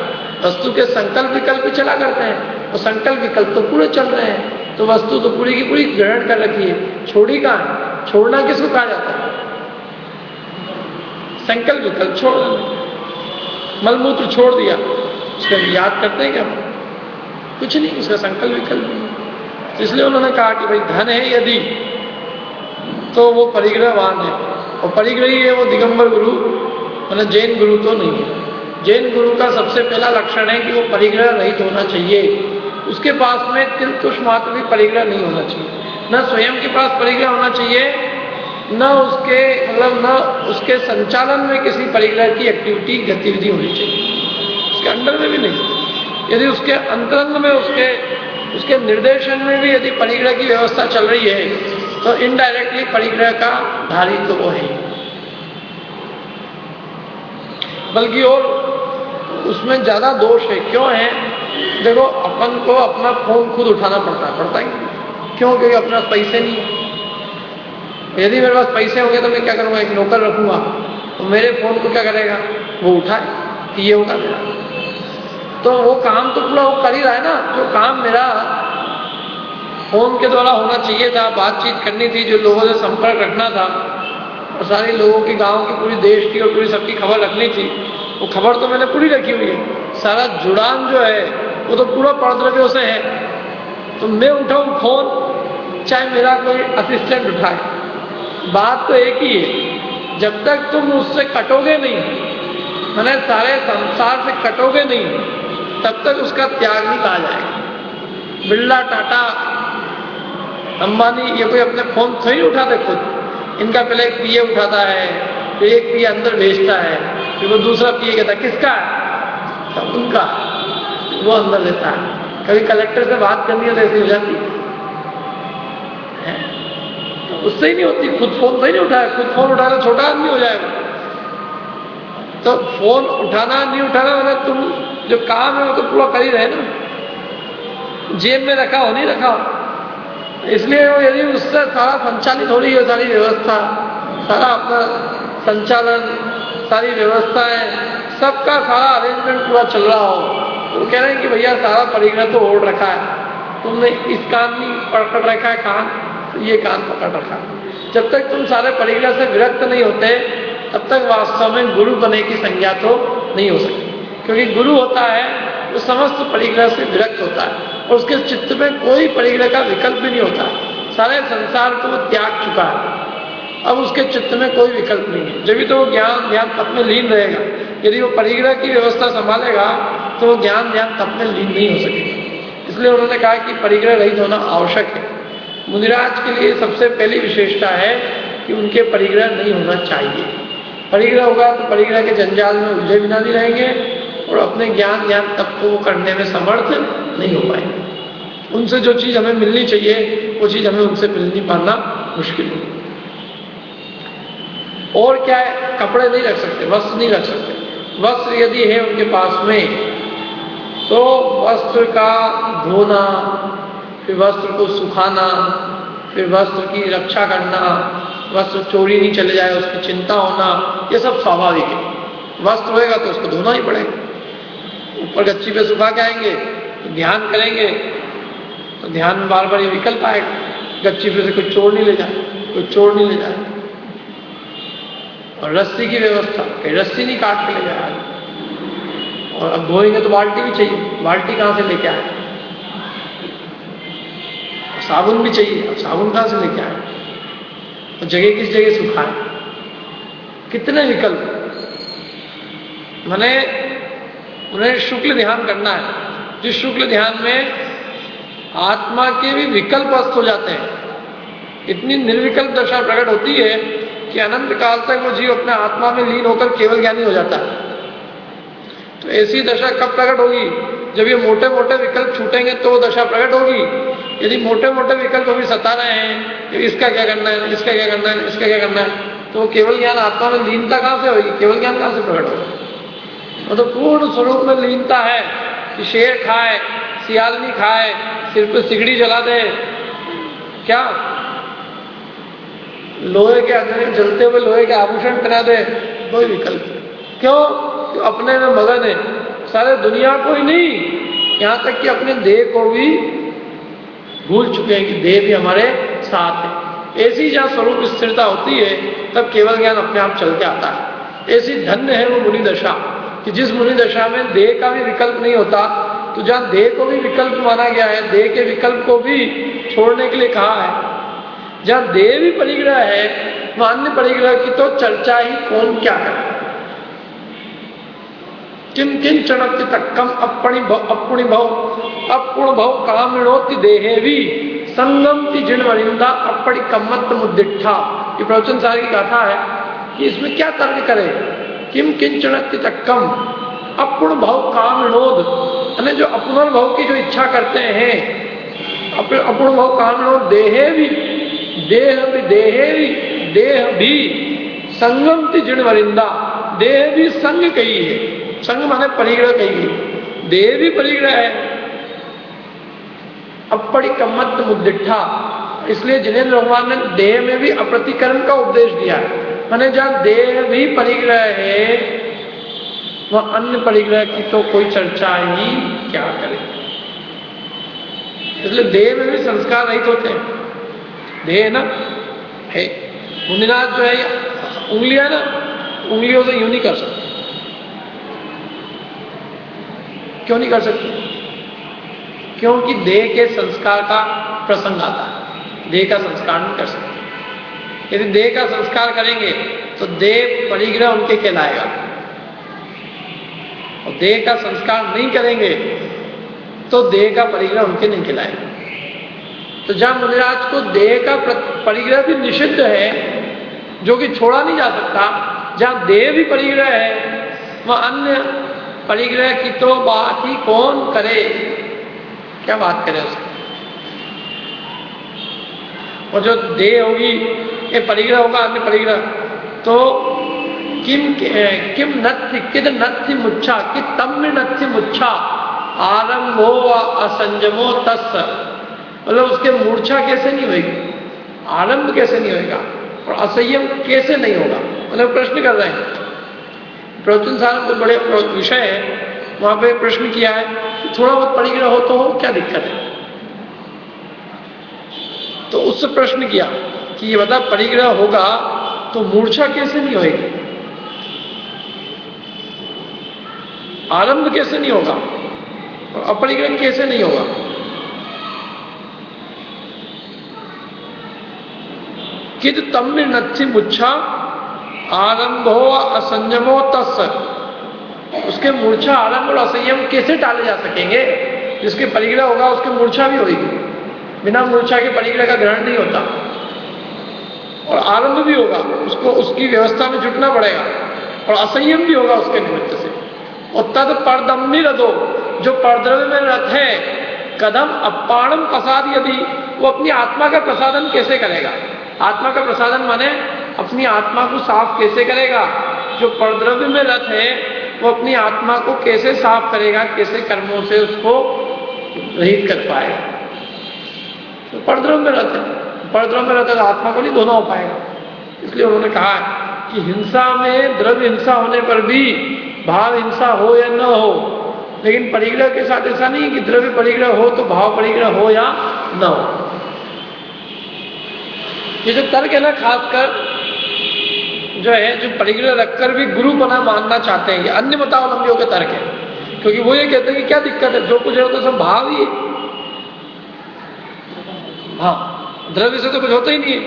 वस्तु के संकल्प विकल्प चला करते हैं, और संकल्प विकल्प तो पूरे चल रहे हैं, तो वस्तु तो पूरी की पूरी ग्रहण कर रखी है। छोड़ी कहाँ है? छोड़ना किसको कहा जाता है? संकल्प विकल्प छोड़ देना। मलमूत्र छोड़ दिया, उसका याद करते हैं क्या? कुछ नहीं, उसका संकल्प विकल्प नहीं। तो इसलिए उन्होंने कहा कि भाई धन है यदि तो वो परिग्रहवान है, और परिग्रही है वो दिगंबर गुरु, मतलब जैन गुरु तो नहीं है। जैन गुरु का सबसे पहला लक्षण है कि वो परिग्रह रहित होना चाहिए। उसके पास में तिल तुष मात्र भी परिग्रह नहीं होना चाहिए, न स्वयं के पास परिग्रह होना चाहिए, न उसके मतलब न उसके संचालन में किसी परिग्रह की एक्टिविटी गतिविधि होनी चाहिए, उसके अंडर में भी नहीं। यदि उसके अंतरंग में उसके निर्देशन में भी यदि परिग्रह की व्यवस्था चल रही है तो इनडायरेक्टली परिग्रह का धारी तो वो है, बल्कि और उसमें ज्यादा दोष है। क्यों है? देखो, अपन को अपना फोन खुद उठाना पड़ता है क्यों? क्योंकि अपने पास पैसे नहीं है। यदि मेरे पास पैसे होंगे तो मैं क्या करूंगा? एक नौकर रखूंगा, तो मेरे फोन को क्या करेगा? वो उठाए कि ये होगा मेरा। तो वो काम तो पूरा वो कर ही रहा है ना, जो काम मेरा फोन के द्वारा होना चाहिए था, बातचीत करनी थी, जो लोगों से संपर्क रखना था, और सारे लोगों की, गांव की, पूरी देश की और पूरी सबकी खबर रखनी थी, वो खबर तो मैंने पूरी रखी हुई है। सारा जुड़ान जो है वो तो पूरा परद्रव्यों से है। तो मैं उठाऊं फोन, चाहे मेरा कोई असिस्टेंट उठाए, बात तो एक ही है। जब तक तुम उससे कटोगे नहीं, मैंने सारे संसार से कटोगे नहीं, तब तक उसका त्याग नहीं कहा जाएगा। बिरला, टाटा, अंबानी ये कोई अपने फोन थोड़ी उठाते खुद। इनका पहले एक पीए उठाता है, फिर एक पीए अंदर भेजता है, फिर वो दूसरा पीए कहता है किसका है? तो उनका, वो अंदर देता है। कभी कलेक्टर से बात करनी है तो ऐसी हो जाती है, तो उससे ही नहीं होती। खुद फोन तो ही नहीं उठाया, खुद फोन उठाना छोटा आदमी हो जाएगा। तो फोन उठाना नहीं उठाना, मतलब तुम जो काम है वो तो पूरा कर ही रहे ना। जेब में रखा हो नहीं रखा हो। इसलिए वो यदि उससे सारा संचालित हो रही है, सारी व्यवस्था, सारा अपना संचालन, सारी व्यवस्थाएं, सबका सारा अरेंजमेंट पूरा चल रहा हो, तो कह रहे हैं कि भैया सारा परिग्रह तो ओढ़ रखा है, तुमने इस कान नहीं पकड़ रखा है कान, तो ये कान पकड़ रखा है। जब तक तुम सारे परिग्रह से विरक्त नहीं होते, तब तक वास्तव में गुरु बने की संज्ञा तो नहीं हो सकती। क्योंकि गुरु होता है वो समस्त परिग्रह से विरक्त होता है और उसके चित्त में कोई परिग्रह का विकल्प भी नहीं होता है। सारे संसार को वो त्याग चुका है, अब उसके चित्त में कोई विकल्प नहीं है। जब भी तो वो ज्ञान ध्यान तप में लीन रहेगा। यदि वो परिग्रह की व्यवस्था संभालेगा तो वो ज्ञान ध्यान तप में लीन नहीं हो सकेगा। इसलिए उन्होंने कहा कि परिग्रह रहित होना आवश्यक है। मुनिराज के लिए सबसे पहली विशेषता है कि उनके परिग्रह नहीं होना चाहिए। परिग्रह होगा तो परिग्रह के जंजाल में उलझे बिना नहीं रहेंगे और अपने ज्ञान ध्यान तप को करने में समर्थ नहीं हो पाएंगे। उनसे जो चीज हमें मिलनी चाहिए वो चीज हमें उनसे मिल नहीं पाना मुश्किल होगी। और क्या है, कपड़े नहीं रख सकते, वस्त्र नहीं रख सकते। वस्त्र यदि है उनके पास में तो वस्त्र का धोना, फिर वस्त्र को सुखाना, फिर वस्त्र की रक्षा करना, वस्त्र चोरी नहीं चले जाए उसकी चिंता होना, ये सब स्वाभाविक है। वस्त्र होएगा तो उसको धोना ही पड़ेगा। ऊपर गच्ची पे सुखा के आएंगे तो ध्यान करेंगे तो ध्यान में बार बार ये विकल्प आएगा, गच्ची पे से कोई चोर नहीं ले जाए, कोई चोर नहीं ले जाए। और रस्सी की व्यवस्था, कहीं रस्सी नहीं काट के ले जाए। और अब धोएंगे तो बाल्टी भी चाहिए, बाल्टी कहाँ से लेके आए? साबुन भी चाहिए, अब साबुन कहाँ से लेके आए? और जगह किस जगह सुखाए? कितने विकल्प। मैंने उन्हें शुक्ल ध्यान करना है, जिस शुक्ल ध्यान में आत्मा के भी विकल्प अस्त हो जाते हैं। इतनी निर्विकल्प दशा प्रकट होती है कि अनंत काल तक वो जीव अपने आत्मा में लीन होकर केवल ज्ञानी हो जाता है। तो ऐसी दशा कब प्रकट होगी? जब ये मोटे मोटे विकल्प छूटेंगे तो वो दशा प्रकट होगी। यदि मोटे मोटे विकल्प अभी सता रहे हैं, इसका क्या करना है, इसका क्या करना है, इसका क्या करना है, तो केवल ज्ञान आत्मा में लीनता कहाँ से होगी? केवल ज्ञान कहाँ से प्रकट होगा? तो पूर्ण स्वरूप में लीनता है कि शेर खाए, सियालनी खाए, सिर पे सिगड़ी जला दे, क्या लोहे के अंदर जलते हुए लोहे के आभूषण पहना दे, कोई विकल्प। क्यों? अपने में मगन है, सारे दुनिया को ही नहीं, यहां तक कि अपने देह को भी भूल चुके हैं कि देह भी हमारे साथ है। ऐसी जहां स्वरूप स्थिरता होती है तब केवल ज्ञान अपने आप चल के आता है। ऐसी धन्य है वो मुनि दशा कि जिस मुनि दशा में देह का भी विकल्प नहीं होता। तो जहां देह को भी विकल्प माना गया है, देह के विकल्प को भी छोड़ने के लिए कहा है, जहां देह भी परिग्रह है वहां अन्य परिग्रह की तो चर्चा ही कौन क्या करे। किम किन चणत्य तक्कम अपणि भव कामिणोति देहे भी संगम की जिन वरिंदा अपणि कम्मत मुद्दिठा। ये प्रवचन सारी की गाथा है कि इसमें क्या तर्क करे। किम किन चणत्य तक्कम अपूर्ण भव कामिणोद, यानी जो अपुनर्भव की जो इच्छा करते हैं, अपूर्ण भव कामिणोद देहे भी, देह भी संगम की जिन वरिंदा, देह भी संग कही है, संग माने परिग्रह कही है, देह भी परिग्रह है। अपड़ी कम्मत मुद्दिठा, इसलिए जिनेन्द्र भगवान ने देह में भी अप्रतिकरण का उपदेश दिया है। माने जहां देह भी परिग्रह है वह अन्य परिग्रह की तो कोई चर्चा ही क्या करे। इसलिए देह में भी संस्कार रहित होते हैं। देह ना है, मुनिनाथ जो है उंगलियां ना, उंगलियों से यूं नहीं कर सकते। क्यों नहीं कर सकते? क्योंकि देह के संस्कार का प्रसंग आता है, देह का संस्कार नहीं कर सकते। यदि देह का संस्कार करेंगे तो देह परिग्रह उनके कहलाएगा, और देह का संस्कार नहीं करेंगे तो देह का परिग्रह उनके नहीं कहलाएगा। तो जहां मुनिराज को देह का परिग्रह भी निषिद्ध है, जो कि छोड़ा नहीं जा सकता, जहां देह भी परिग्रह है वह अन्य परिग्रह की तो बात ही कौन करे, क्या बात करे उसकी। और जो देह होगी ये परिग्रह होगा, अन्य परिग्रह तो किम नथ्य किद नथ्य मुच्छा कि तम में नथ्य मुच्छा आरंभो व असंजमो तस्, मतलब उसके मूर्छा कैसे नहीं होगी, आरंभ कैसे नहीं होगा और असंयम कैसे नहीं होगा। मतलब प्रश्न कर रहे हैं, प्रवचन सार में बड़े विषय है, वहां पे प्रश्न किया है कि थोड़ा बहुत परिग्रह हो तो हो, क्या दिक्कत है। तो उससे प्रश्न किया कि ये बता, परिग्रह होगा तो मूर्छा कैसे नहीं होगी, आरंभ कैसे नहीं होगा और अपरिग्रह कैसे नहीं होगा। किद तम्मिर नत्थि मुच्छा आरंभो असंयमो तस्, उसके मूर्छा आरंभ और असंयम कैसे टाले जा सकेंगे। जिसके परिग्रह होगा उसके मूर्छा भी होगी, बिना मूर्छा के परिग्रह का ग्रहण नहीं होता, और आरंभ भी होगा, उसको उसकी व्यवस्था में जुटना पड़ेगा, और असंयम भी होगा उसके निमित्त से। और तद परदम्बी रदो, जो परद्रव्य में रथ है, कदम अपाणम प्रसाद, यदि वो अपनी आत्मा का प्रसादन कैसे करेगा। आत्मा का प्रसादन माने अपनी आत्मा को साफ कैसे करेगा। जो परद्रव्य में रथ है वो अपनी आत्मा को कैसे साफ करेगा, कैसे कर्मों से उसको रहित कर पाएगा। तो परद्रव्य में रथ है, परद्रव्य में रथ है तो आत्मा को नहीं धोना हो पाएगा। इसलिए उन्होंने कहा कि हिंसा में द्रव्य हिंसा होने पर भी भाव हिंसा हो या न हो, लेकिन परिग्रह के साथ ऐसा नहीं कि द्रव्य परिग्रह हो तो भाव परिग्रह हो या न हो। ये जो तर्क है ना, खासकर जो है, जो परिग्रह रखकर भी गुरु बना मानना चाहते हैं, ये अन्य मतावलंबियों के तर्क है। क्योंकि वो ये कहते हैं कि क्या दिक्कत है, जो कुछ है तो सब भाव ही है। हाँ, द्रव्य से तो कुछ होता ही नहीं है।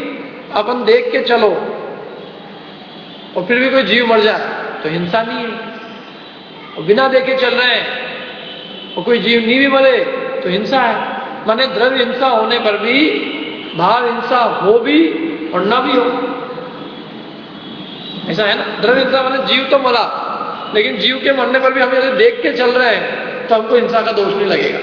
अपन देख के चलो और फिर भी कोई जीव मर जाए तो हिंसा नहीं है, और बिना देखे चल रहे हैं और कोई जीव नहीं भी मरे तो हिंसा है। माने द्रव्य हिंसा होने पर भी भाव हिंसा हो भी और न भी हो, ऐसा है ना। द्रव्य हिंसा माने जीव तो मरा, लेकिन जीव के मरने पर भी हम यदि देख के चल रहे हैं तो हमको हिंसा का दोष नहीं लगेगा।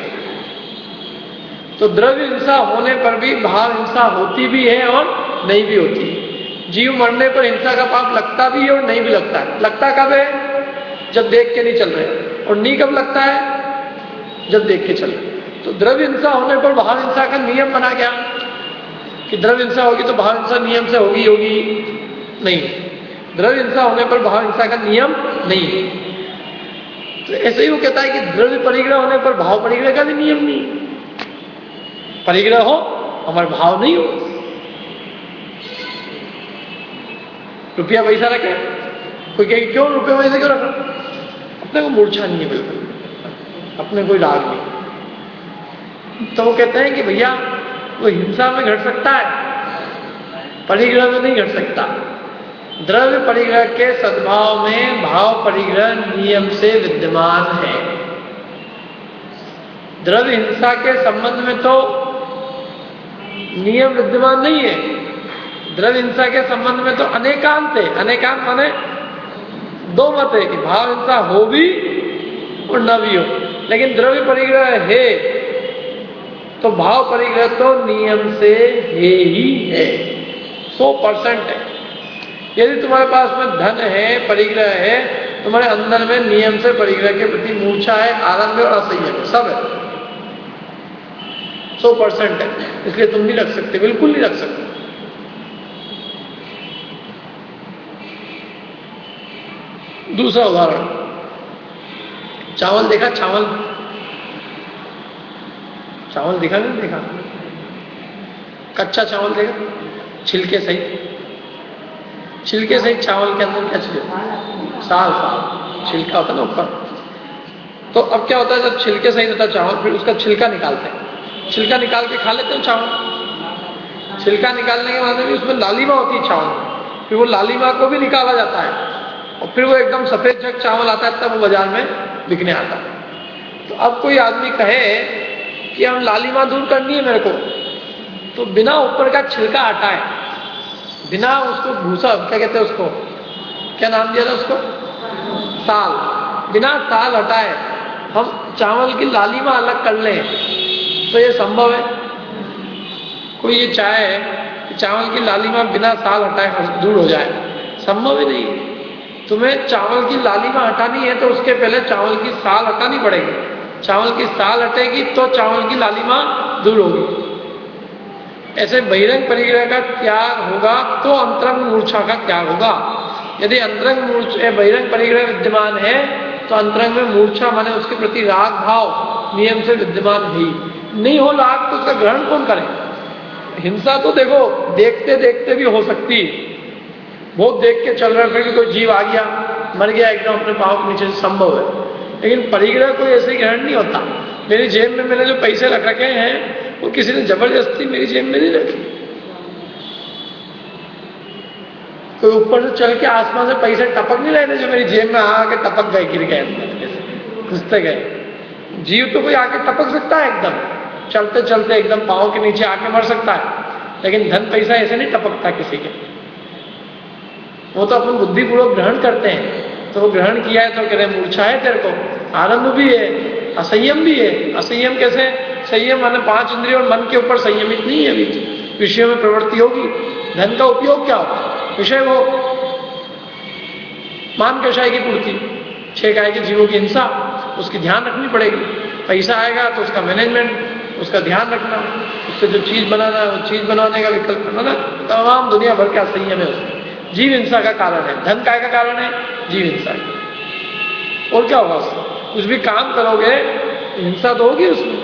तो द्रव्य हिंसा होने पर भी भाव हिंसा होती भी है और नहीं भी होती है। जीव मरने पर हिंसा का पाप लगता भी है और नहीं भी लगता है। लगता कब है, जब देख के नहीं चल रहे, और नहीं कब लगता है, जब देख के चल रहे। तो द्रव्य हिंसा होने पर भाव हिंसा का नियम बना गया कि द्रव्य हिंसा होगी तो भाव हिंसा नियम से होगी नहीं, द्रव्य हिंसा होने पर भाव हिंसा का नियम नहीं है। तो ऐसे ही वो कहता है कि द्रव्य परिग्रह होने पर भाव परिग्रह का भी नियम नहीं। परिग्रह हो हमारे भाव नहीं हो। रुपया पैसा रखे, कोई कहे क्यों रुपये पैसे क्यों रख रहा, अपने को मूर्छा नहीं है, बिल्कुल अपने कोई राग नहीं। तो वो कहते हैं कि भैया वो हिंसा में घट सकता है, परिग्रह में नहीं घट सकता। द्रव्य परिग्रह के सद्भाव में भाव परिग्रह नियम से विद्यमान है। द्रव्य हिंसा के संबंध में तो नियम विद्यमान नहीं है। द्रव्य हिंसा के संबंध में तो अनेकांत है। अनेकांत माने दो मत है कि भाव हिंसा हो भी और न भी हो, लेकिन द्रव्य परिग्रह है तो भाव परिग्रह तो नियम से है ही है, 100% है। यदि तुम्हारे पास में धन है, परिग्रह है, तुम्हारे अंदर में नियम से परिग्रह के प्रति मूर्छा है, आरंभ और असंयम है, सब है, 100% है। इसलिए तुम नहीं रख सकते, बिल्कुल नहीं रख सकते। दूसरा उदाहरण, चावल देखा, चावल देखा नहीं देखा, कच्चा चावल देखा, छिलके सहित, छिलके सहित चावल के अंदर क्या चीज है, साल छिलका होता है ना ऊपर। तो अब क्या होता है, जब छिलके सहित होता है चावल, फिर उसका छिलका निकालते हैं, छिलका निकाल के खा लेते हैं चावल। छिलका निकालने के बाद में भी उसमें लालिमा होती है चावल, फिर वो लालिमा को भी निकाला जाता है और फिर वो एकदम सफेद जग चावल आता है, तब वो बाजार में बिकने आता है। तो अब कोई आदमी कहे कि हम लालिमा दूर करनी है मेरे को, तो बिना ऊपर का छिलका हटाए, बिना उसको भूसा, क्या कहते हैं उसको, क्या नाम दिया था उसको, साल, बिना साल हटाए हम चावल की लालिमा अलग कर लें, तो ये संभव है? कोई ये चाहे कि चावल की लालिमा बिना साल हटाए दूर हो जाए? संभव ही नहीं। तुम्हें चावल की लालिमा हटानी है तो उसके पहले चावल की साल हटानी पड़ेगी, चावल की साल हटेगी तो चावल की लालिमा दूर होगी। ऐसे बहिरंग परिग्रह का त्याग होगा तो अंतरंग मूर्छा का त्याग होगा। यदि अंतरंग मूर्छा बहिरंग परिग्रह विद्यमान है तो अंतरंग में मूर्छा माने उसके प्रति राग भाव नियम से विद्यमान ही नहीं हो। राग तो उसका ग्रहण कौन करे? हिंसा तो देखो देखते देखते भी हो सकती है, बहुत देख के चल रहा है, फिर भी कोई जीव आ गया मर गया एकदम अपने पाँव के नीचे से, संभव है। लेकिन परिग्रह कोई ऐसे ग्रहण नहीं होता। मेरी जेब में मैंने जो पैसे रख रखे हैं वो किसी ने जबरदस्ती मेरी जेब में नहीं रखी। कोई ऊपर से चल के आसमान से पैसे टपक नहीं रहे थे जो मेरी जेब में आके टपक गए, गिर गए, घुसते गए। जीव तो कोई आके टपक सकता है एकदम, चलते चलते एकदम पाँव के नीचे आके मर सकता है, लेकिन धन पैसा ऐसे नहीं टपकता किसी के। वो तो अपन बुद्धिपूर्वक ग्रहण करते हैं। तो वो ग्रहण किया है तो कह रहे मूर्छा है तेरे को, आरंभ भी है, असंयम भी है। असंयम कैसे? संयम माने 5 इंद्रियों और मन के ऊपर संयमित नहीं है, बीच विषयों में प्रवृत्ति होगी। धन का उपयोग क्या होता है? विषय वो मान कषाय की पूर्ति, 6 काय के जीवों की हिंसा, उसकी ध्यान रखनी पड़ेगी। पैसा आएगा तो उसका मैनेजमेंट, उसका ध्यान रखना, उससे जो चीज बनाना वो चीज बनाने का विकल्प बनाना, तमाम दुनिया भर के असंयम है उसमें। जीव हिंसा का कारण है। धन काय का कारण है? जीव हिंसा। और क्या होगा उसमें? कुछ भी काम करोगे हिंसा तो होगी उसमें,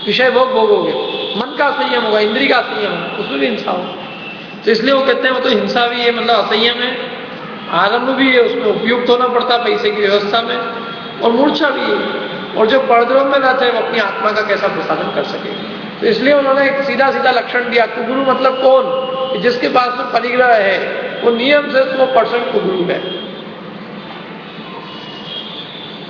विषय भोग भोगोगे, मन का संयम होगा, इंद्रिय का संयम होगा, उसमें भी हिंसा होगा। तो इसलिए वो कहते हैं वो तो हिंसा भी है, मतलब असंयम है, आरंभ भी है, उसमें उपयुक्त होना पड़ता पैसे की व्यवस्था में, और मूर्छा भी है। और जो परद्रव्य में रहते हैं वो अपनी आत्मा का कैसा प्रसादन कर सके। तो इसलिए उन्होंने एक सीधा सीधा लक्षण दिया। कुगुरु मतलब कौन? जिसके पास में परिग्रह है वो नियम से 100% कुगुरु है।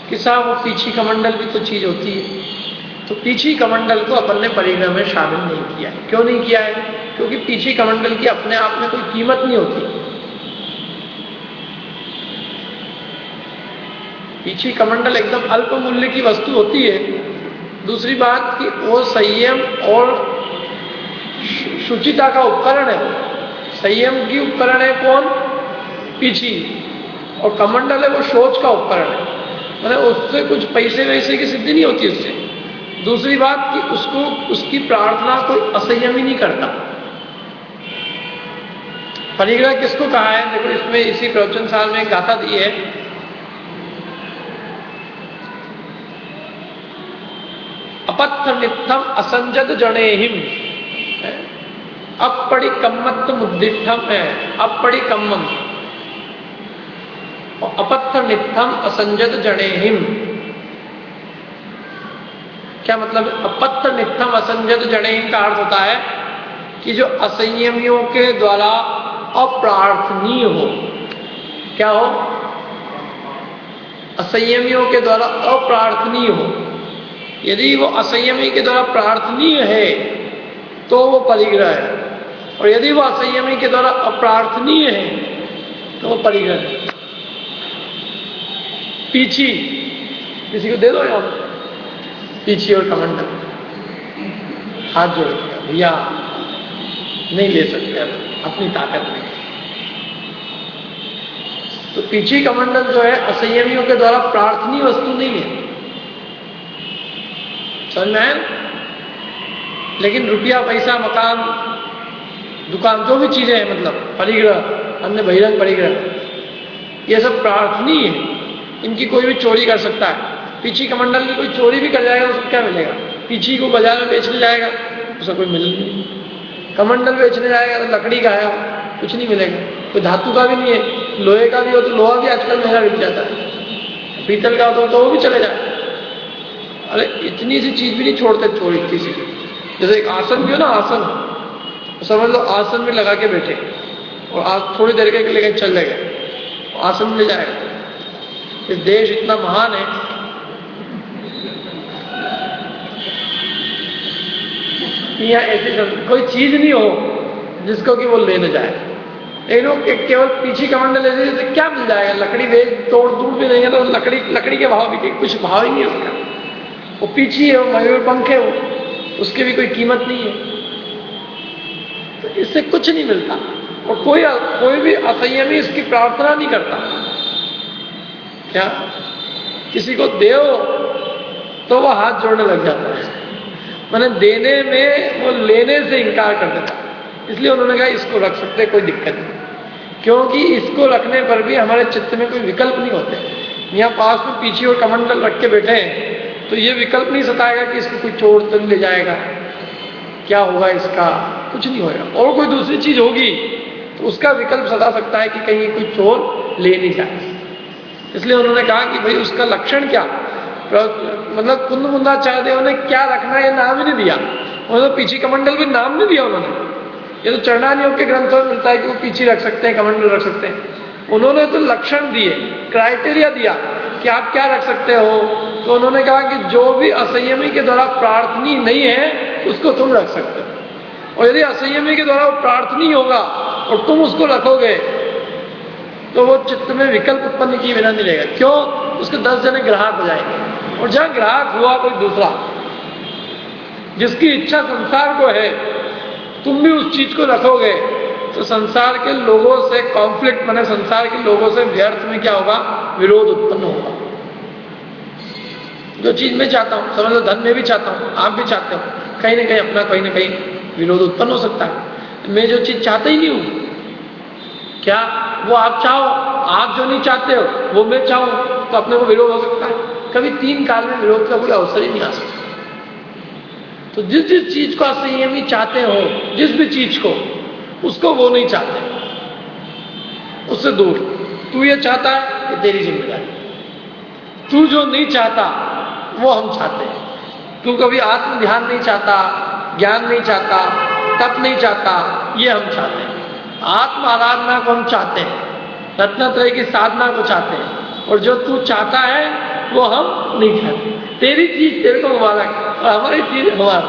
कि साहब वो पीछी कमंडल भी तो चीज होती है। तो पीछी कमंडल को अपन ने परिग्रह में शामिल नहीं किया है। क्यों नहीं किया है? क्योंकि पीछी कमंडल की अपने आप में कोई कीमत नहीं होती। पीछी कमंडल एकदम अल्प मूल्य की वस्तु होती है। दूसरी बात कि वो संयम और शुचिता का उपकरण है। संयम की उपकरण है कौन? पीछी। और कमंडल है वो शौच का उपकरण है, मतलब उससे कुछ पैसे वैसे की सिद्धि नहीं होती उससे। दूसरी बात कि उसको उसकी प्रार्थना कोई असंयम ही नहीं करता। परिग्रह किसको कहा है? देखो इसमें इसी प्रवचन साल में एक गाथा दी है। अपत्थ नित्यम असंजत जनेहिम, अपड़ी कम्मत मुद्दिष्ठम है, अपड़ी कम्मम, अपत्थ नित्यम असंजत जनेहिम। क्या मतलब? अपत्थ नित्यम असंजत जनेहिम का अर्थ होता है कि जो असंयमियों के द्वारा अप्रार्थनीय हो। क्या हो? असंयमियों के द्वारा अप्रार्थनीय हो। यदि वो असंयमी के द्वारा प्रार्थनीय है तो वो परिग्रह है, और यदि वो असंयमी के द्वारा अप्रार्थनीय है तो वो परिग्रह है। पीछी किसी को दे दो यार, पीछी और कमंडल, हाथ जोड़ के भैया नहीं ले सकते अपनी ताकत में। तो पीछी कमंडल जो है असंयमियों के द्वारा प्रार्थनीय वस्तु नहीं है, समझ में आया? लेकिन रुपया पैसा मकान दुकान जो भी चीजें हैं, मतलब परिग्रह, अन्य बहिरंग परिग्रह, ये सब प्रार्थनीय है। इनकी कोई भी चोरी कर सकता है। पीछी कमंडल की कोई चोरी भी कर जाएगा उसको क्या मिलेगा? पीछी को बाजार में बेचने जाएगा उसका कोई मिल नहीं। कमंडल बेचने जाएगा तो लकड़ी का है, कुछ नहीं मिलेगा। कोई धातु का भी नहीं है, लोहे का भी हो तो लोहा भी आजकल महंगा बिक जाता है, पीतल का हो तो वो भी चले जाए। अरे इतनी सी चीज भी नहीं छोड़ते चोरी किसी की। जैसे एक आसन भी हो ना, आसन समझ लो, आसन में लगा के बैठे और आज थोड़ी देर के लिए कहीं चल गए, आसन मिल जाएगा। इस देश इतना महान है, यहाँ ऐसी कोई चीज नहीं हो जिसको कि वो ले न जाए। लेकिन वो केवल पीछी कमंडल ऐसे क्या मिल जाएगा? लकड़ी बेच तोड़ दूर भी देंगे तो लकड़ी के भाव भी कुछ भाव ही नहीं है उसका। वो पीछी है, वो मयूर पंख है, वो उसकी भी कोई कीमत नहीं है। तो इससे कुछ नहीं मिलता, और कोई भी असंयमी इसकी प्रार्थना नहीं करता। क्या किसी को देओ तो वो हाथ जोड़ने लग जाता है, मैंने देने में वो लेने से इनकार कर देता। इसलिए उन्होंने कहा इसको रख सकते, कोई दिक्कत नहीं, क्योंकि इसको रखने पर भी हमारे चित्त में कोई विकल्प नहीं होते। यहाँ पास में पीछे और कमंडल रख के बैठे हैं तो ये विकल्प नहीं सताएगा कि इसको कोई चोर तो नहीं ले जाएगा, क्या होगा इसका, कुछ नहीं होगा। और कोई दूसरी चीज होगी तो उसका विकल्प सता सकता है कि कहीं कोई चोर ले नहीं जाए। इसलिए उन्होंने कहा कि भाई उसका लक्षण क्या, मतलब कुंद मुंदाचार्यदेव ने क्या रखना ये नाम ही नहीं दिया, उन्होंने पीछे कमंडल भी नाम नहीं दिया उन्होंने। ये तो चरणान योग के ग्रंथों में मिलता है कि वो पीछे रख सकते हैं, कमंडल रख सकते हैं। उन्होंने तो लक्षण दिए, क्राइटेरिया दिया कि आप क्या रख सकते हो। तो उन्होंने कहा कि जो भी असंयमी के द्वारा प्रार्थनीय नहीं है उसको तुम रख सकते हो, और यदि असंयमी के द्वारा वो प्रार्थनीय होगा और तुम उसको रखोगे तो वो चित्त में विकल्प उत्पन्न किए बिना नहीं रहेगा। क्यों? उसके 10 जने ग्राहक हो जाएंगे, और जहां ग्राहक हुआ कोई दूसरा जिसकी इच्छा संसार को है, तुम भी उस चीज को रखोगे तो संसार के लोगों से कॉन्फ्लिक्ट बने, संसार के लोगों से व्यर्थ में क्या होगा, विरोध उत्पन्न होगा। जो चीज मैं चाहता हूं, समझ लो धन में भी चाहता हूं, आप भी चाहते हो, कहीं ना कहीं अपना कहीं ना कहीं विरोध उत्पन्न हो सकता है। मैं जो चीज चाहता ही नहीं हूं, क्या वो आप चाहो, आप जो नहीं चाहते हो वो मैं चाहूं, तो अपने को विरोध हो सकता है। कभी 3 काल में विरोध का कोई अवसर ही नहीं आ सकता। तो जिस जिस चीज को असंयमी चाहते हो, जिस भी चीज को, उसको वो नहीं चाहते, उससे दूर। तू ये चाहता है, ये तेरी जिम्मेदारी। तू जो नहीं चाहता वो हम चाहते हैं। तू कभी आत्म ध्यान नहीं चाहता, ज्ञान नहीं चाहता, तप नहीं चाहता, ये हम चाहते हैं। आत्म आराधना को हम चाहते हैं, रत्नत्रय की साधना को चाहते हैं, और जो तू चाहता है वो हम नहीं चाहते। तेरी चीज तेरे को मुबारक और हमारी चीज हमारा।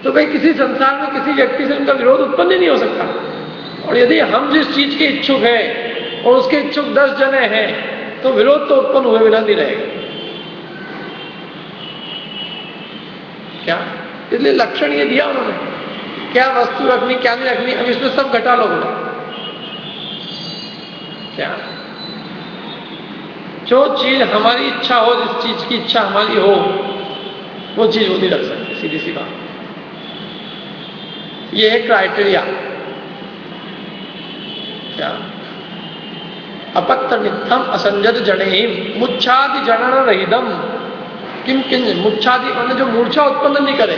तो भाई किसी संसार में किसी व्यक्ति से उनका विरोध उत्पन्न ही नहीं हो सकता। और यदि हम जिस चीज के इच्छुक हैं और उसके इच्छुक 10 जने हैं तो विरोध तो उत्पन्न हुए बिना नहीं रहेगा। क्या? इसलिए लक्षण ये दिया उन्होंने, क्या वस्तु रखनी क्या नहीं रखनी, अब इसमें सब घटा लो बोला। क्या? जो चीज हमारी इच्छा हो, जिस चीज की इच्छा हमारी हो, वो चीज वो नहीं रख सकते, सीधी सी बात। ये है क्राइटेरिया। क्या? अपत्त नित्यम असंजत जनेम मुच्छादि जनन रहिदम किम किंज। मुच्छादि माने जो मूर्छा उत्पन्न नहीं करे,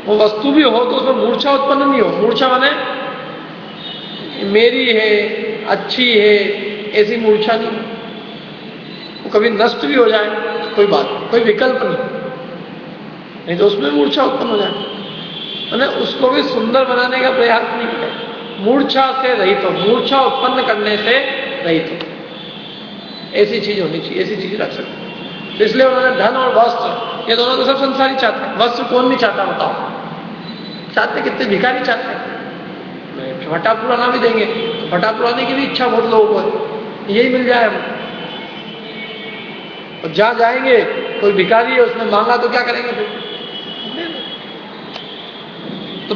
वो वस्तु भी हो तो उसमें मूर्छा उत्पन्न नहीं हो। मूर्छा माने मेरी है, अच्छी है, ऐसी मूर्छा नहीं। वो कभी नष्ट भी हो जाए तो कोई बात नहीं, कोई विकल्प नहीं तो उसमें मूर्छा उत्पन्न हो जाए। मैंने उसको भी सुंदर बनाने का प्रयास नहीं किया। मूर्छा से रहित हो, मूर्छा उत्पन्न करने से रहित हो, ऐसी चीज होनी चाहिए, ऐसी चीज रख सकते। तो इसलिए उन्होंने धन और वस्त्र, ये दोनों तो सब संसारी चाहते हैं। वस्त्र कौन नहीं चाहता बताओ? चाहते कितने भिखारी चाहते हैं। फटा पुराना भी देंगे, फटा पुराने की भी इच्छा बहुत लोगों को है, यही मिल जाए हम। और जहां जाएंगे कोई भिखारी है, उसने मांगा तो क्या करेंगे फिर? तो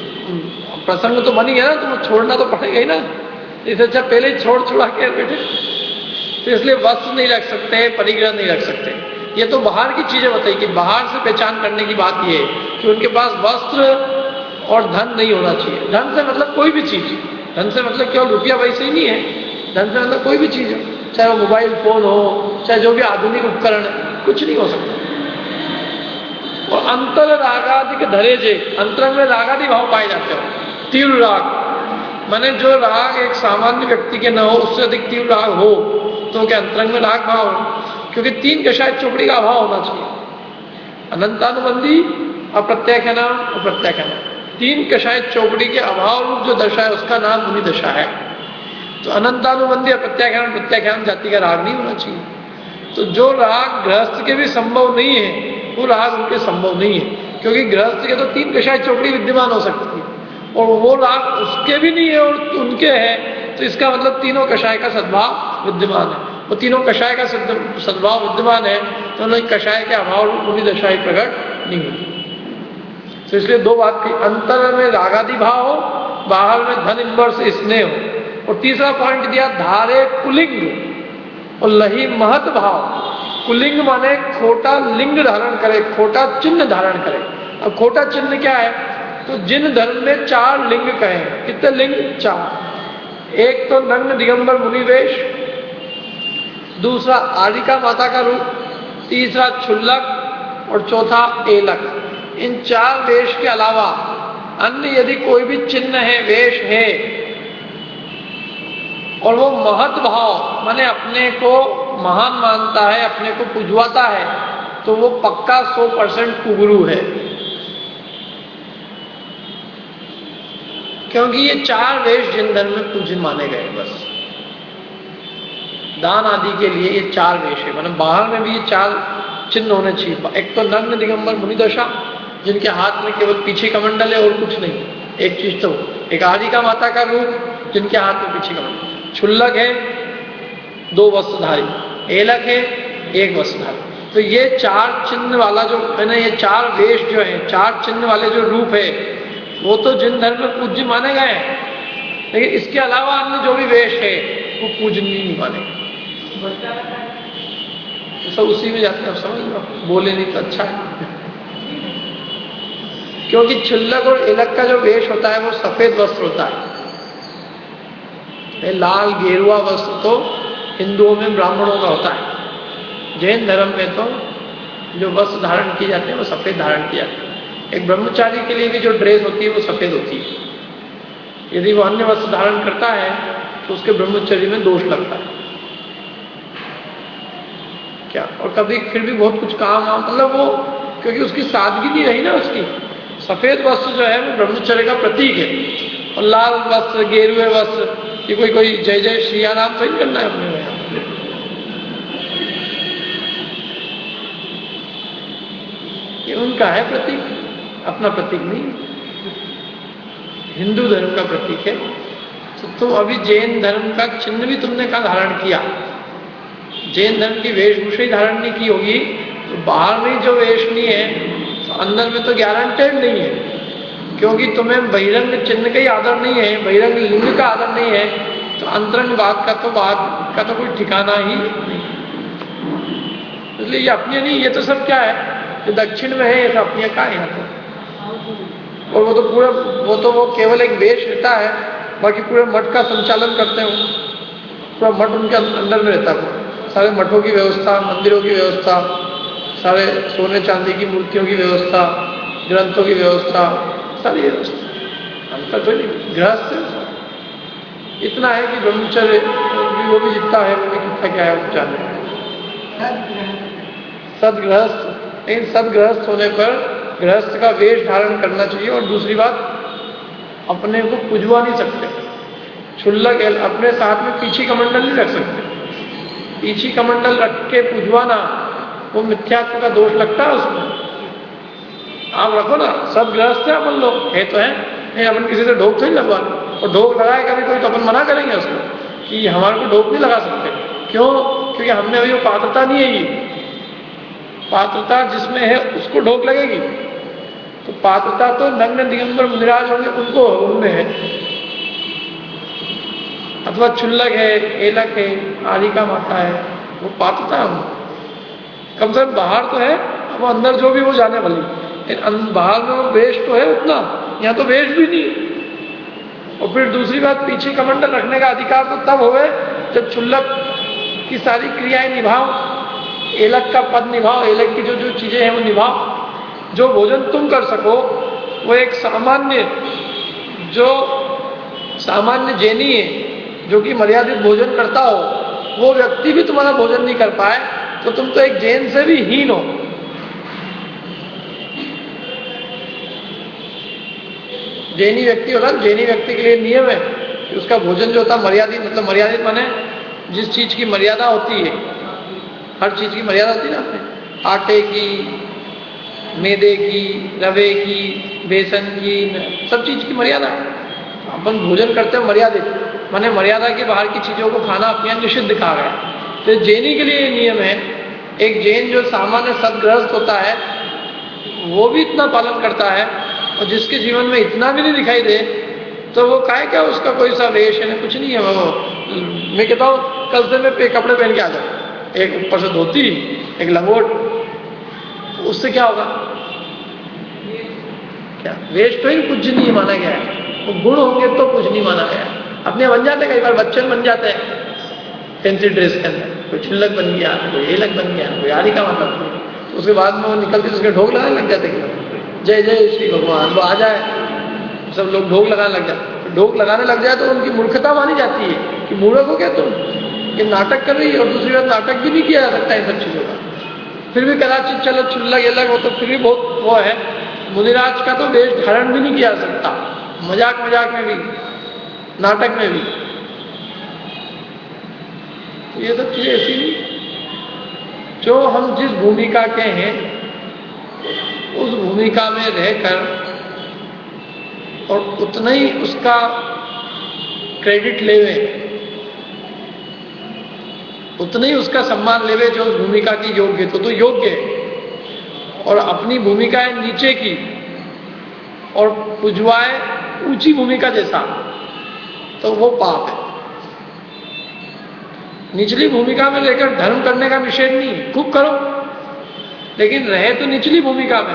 प्रसंग तो बन ही गया ना, तो छोड़ना तो पड़ेगा ही ना। इससे अच्छा पहले ही छोड़ छुड़ा के बैठे। तो इसलिए वस्त्र नहीं रख सकते, परिग्रह नहीं रख सकते। ये तो बाहर की चीजें बताई कि बाहर से पहचान करने की बात ये है कि उनके पास वस्त्र और धन नहीं होना चाहिए। धन से मतलब कोई भी चीज, धन से मतलब केवल रुपया वैसे ही नहीं है, धन से मतलब कोई भी चीज हो, चाहे वो मोबाइल फोन हो, चाहे जो भी आधुनिक उपकरण है, कुछ नहीं हो सकता। और अंतर रागादि धरे जे, अंतरंग में रागादि भाव पाए जाते हो। तीव्र राग माने जो राग एक सामान्य व्यक्ति के न हो, उससे अधिक तीव्र राग हो तो क्या अंतरंग में राग भाव हो? क्योंकि 3 कषाय चोपड़ी का अभाव होना चाहिए। अनंतानुबंधी, अप्रत्याख्याना और प्रत्याख्याना। 3 कषाय चोपड़ी के अभाव रूप जो दशा है उसका नाम मुनि दशा है। तो अनंतानुबंधी, अप्रत्याख्यान, प्रत्याख्यान जाति का राग नहीं होना चाहिए। तो जो राग गृहस्थ के भी संभव नहीं है वो राग उनके संभव नहीं है, क्योंकि गृहस्थ के तो 3 कषाय चोपड़ी विद्यमान हो सकती है और वो राग उसके भी नहीं है और उनके है। तो इसका मतलब तीनों कषाय का सद्भाव विद्यमान है। वो तीनों कषाय का सद्भाव विद्यमान है तो उन्हें कषाय के अभाव मुनि दशाएं प्रकट नहीं होती। तो इसलिए 2 बात की, अंतर में रागादि भाव हो, बाहर में धन इन्वर्स स्नेह हो। और तीसरा पॉइंट दिया धारे पुलिंग और लही महत भाव। कुलिंग माने खोटा लिंग धारण करे, खोटा चिन्ह धारण करे। अब खोटा चिन्ह क्या है? तो जिन धर्म में 4 लिंग कहे, कितने लिंग? 4। एक तो नग्न दिगंबर मुनि वेश, दूसरा आदिका माता का रूप, तीसरा क्षुल्लक और चौथा एलक। इन 4 वेश के अलावा अन्य यदि कोई भी चिन्ह है, वेश है, और वो महत भाव माने अपने को महान मानता है, अपने को पुजवाता है, तो वो पक्का 100% कुगुरु है। क्योंकि ये 4 वेश जिन धर्म में पूज्य माने गए, बस दान आदि के लिए ये 4 वेश है। मतलब बाहर में भी ये 4 चिन्ह होने चाहिए। एक तो नग्न दिगंबर मुनिदशा, जिनके हाथ में केवल पीछे कमंडल है और कुछ नहीं, एक चीज तो। एक आदिका माता का रूप, जिनके हाथ में पीछे कमंडल। क्षुल्लक है 2 वस्त्रधारी, एलक है 1 वस्त्रधारी। तो ये 4 चिन्ह वाला जो है ना, ये 4 वेश जो है, 4 चिन्ह वाले जो रूप है, वो तो जिन धर्म में पूज्य माने गए हैं। लेकिन इसके अलावा अन्य जो भी वेश है वो पूजनीय नहीं माने। तो सब उसी में जाते हैं, आप समझ लो, बोले नहीं तो अच्छा है। क्योंकि क्षुल्लक और एलक का जो वेश होता है वो सफेद वस्त्र होता है। लाल गेरुआ वस्त्र तो हिंदुओं में, ब्राह्मणों का होता है। जैन धर्म में तो जो वस्त्र धारण किए जाते हैं वो सफेद धारण किए जाते हैं। एक ब्रह्मचारी के लिए भी जो ड्रेस होती है वो सफेद होती है। यदि वो अन्य वस्त्र धारण करता है तो उसके ब्रह्मचर्य में दोष लगता है क्या। और कभी फिर भी बहुत कुछ काम, मतलब वो, क्योंकि उसकी सादगी नहीं रही ना उसकी। सफेद वस्त्र जो है वो ब्रह्मचर्य का प्रतीक है। और लाल वस्त्र, गेरुए वस्त्र, ये कोई जय जय श्री राम तो नहीं करना है अपने में। ये उनका है प्रतीक, अपना प्रतीक नहीं, हिंदू धर्म का प्रतीक है। तो तुम अभी जैन धर्म का चिन्ह भी तुमने कहाँ धारण किया? जैन धर्म की वेशभूषा ही धारण नहीं की होगी, तो बाहर में जो वेश नहीं है तो अंदर में तो गारंटेड नहीं है। क्योंकि तुम्हें बहिरंग चिन्ह का ही आदर नहीं है, बहिरंग लिंग का आदर नहीं है, तो अंतरंग बात का तो कोई ठिकाना ही नहीं। इसलिए ये अपनी नहीं, ये तो सब क्या है, जो दक्षिण में है ये सब अपनी का है यहाँ तो। और वो तो पूरा, वो केवल एक वेश रहता है, बाकी पूरे मठ का संचालन करते हो, पूरा मठ उनके अंदर में रहता है। सारे मठों की व्यवस्था, मंदिरों की व्यवस्था, सारे सोने चांदी की मूर्तियों की व्यवस्था, ग्रंथों की व्यवस्था, सारी व्यवस्था। अंतर तो नहीं, गृहस्थ इतना है कि ब्रह्मचर्य वो भी जितना है वो भी कितना क्या है वो जाने। सदगृहस्थ, लेकिन सदगृहस्थ होने पर गृहस्थ का वेश धारण करना चाहिए। और दूसरी बात, अपने को पुजवा नहीं सकते। क्षुल्लक अपने साथ में पीछी कमंडल नहीं रख सकते। पीछी कमंडल रख के पुजवाना, वो मिथ्यात्व का दोष लगता है उसमें। आप रखो ना, सब गृहस्थ है अपन लोग, है तो है, नहीं अपन किसी से ढोक नहीं लगवा। और ढोक लगाए कभी कोई तो अपन मना करेंगे उसको कि हमारे को ढोक नहीं लगा सकते। क्यों? क्योंकि हमने अभी वो पात्रता नहीं है। ये पात्रता जिसमें है उसको ढोक लगेगी। तो पात्रता तो नग्न दिगंबर मुनिराज होंगे उनको, उनमें है। अथवा क्षुल्लक है, एलक है, आदिका माता है, वो पात्रता है। कम से कम बाहर तो है, वो अंदर जो भी वो जाने वाली, बाहर में वो वेश तो है उतना, यहाँ तो वेश भी नहीं। और फिर दूसरी बात, पीछे कमंडल रखने का अधिकार तो तब होवे जब क्षुल्लक की सारी क्रियाएं निभाओ, एलक का पद निभाओ, एलक की जो जो चीजें हैं वो निभाओ। जो भोजन तुम कर सको वो एक सामान्य जैनी है जो कि मर्यादित भोजन करता हो, वो व्यक्ति भी तुम्हारा भोजन नहीं कर पाए तो तुम तो एक जैन से भी हीन हो। जैनी व्यक्ति होता है, जैनी व्यक्ति के लिए नियम है कि उसका भोजन जो होता है मर्यादित, मतलब मर्यादित माने जिस चीज की मर्यादा होती है, हर चीज की मर्यादा होती है ना, अपने आटे की, मैदे की, रवे की, बेसन की, सब चीज की मर्यादा। अपन भोजन करते हैं मर्यादित, माने मर्यादा के बाहर की चीजों को खाना अपने यहाँ निषिद्ध कहा गया। तो जैनी के लिए ये नियम है। एक जैन जो सामान्य सदगृहस्थ होता है वो भी इतना पालन करता है, और जिसके जीवन में इतना भी नहीं दिखाई दे तो वो काहे क्या उसका कोई सा वेश है, कुछ नहीं है। वो मैं कहता हूँ कल से मैं कपड़े पहन के आ जाऊँ, एक ऊपर से धोती, एक लंगोट, उससे क्या होगा? क्या वेश तो ही पूजनीय माना गया है, वो गुण होंगे तो पूजनीय माना गया है। अपने बन जाते हैं, कई बार बच्चे बन जाते हैं फैंसी ड्रेस के अंदर, कोई छिल्लक बन गया, कोई हेलक बन गया, कोई आरी का मतलब, तो उसके बाद में वो निकलते उसके ढोक लगाने लग जाते हैं, जय जय श्री भगवान, वो आ जाए सब लोग ढोक लगाने लग जाते। ढोक लगाने लग जाए तो उनकी मूर्खता मानी जाती है कि मूर्ख हो क्या तुम, ये नाटक कर रही है। और दूसरी बात, नाटक भी नहीं किया जा सकता इन सब चीज़ों का, फिर भी कदाचित चलो छिल्लक येलक हो तो फिर भी बहुत वो है। मुनिराज का तो वेश धारण भी नहीं किया जा सकता, मजाक मजाक में भी, नाटक में भी। तो ये सब चीजें ऐसी नहीं, जो हम जिस भूमिका के हैं उस भूमिका में रहकर और उतना ही उसका क्रेडिट लेवे, उतना ही उसका सम्मान लेवे जो उस भूमिका की योग्य तो योग्य है। और अपनी भूमिका है नीचे की और पुजवाए ऊंची भूमिका जैसा, तो वो पाप है। निचली भूमिका में लेकर धर्म करने का निषेध नहीं है, खूब करो, लेकिन रहे तो निचली भूमिका में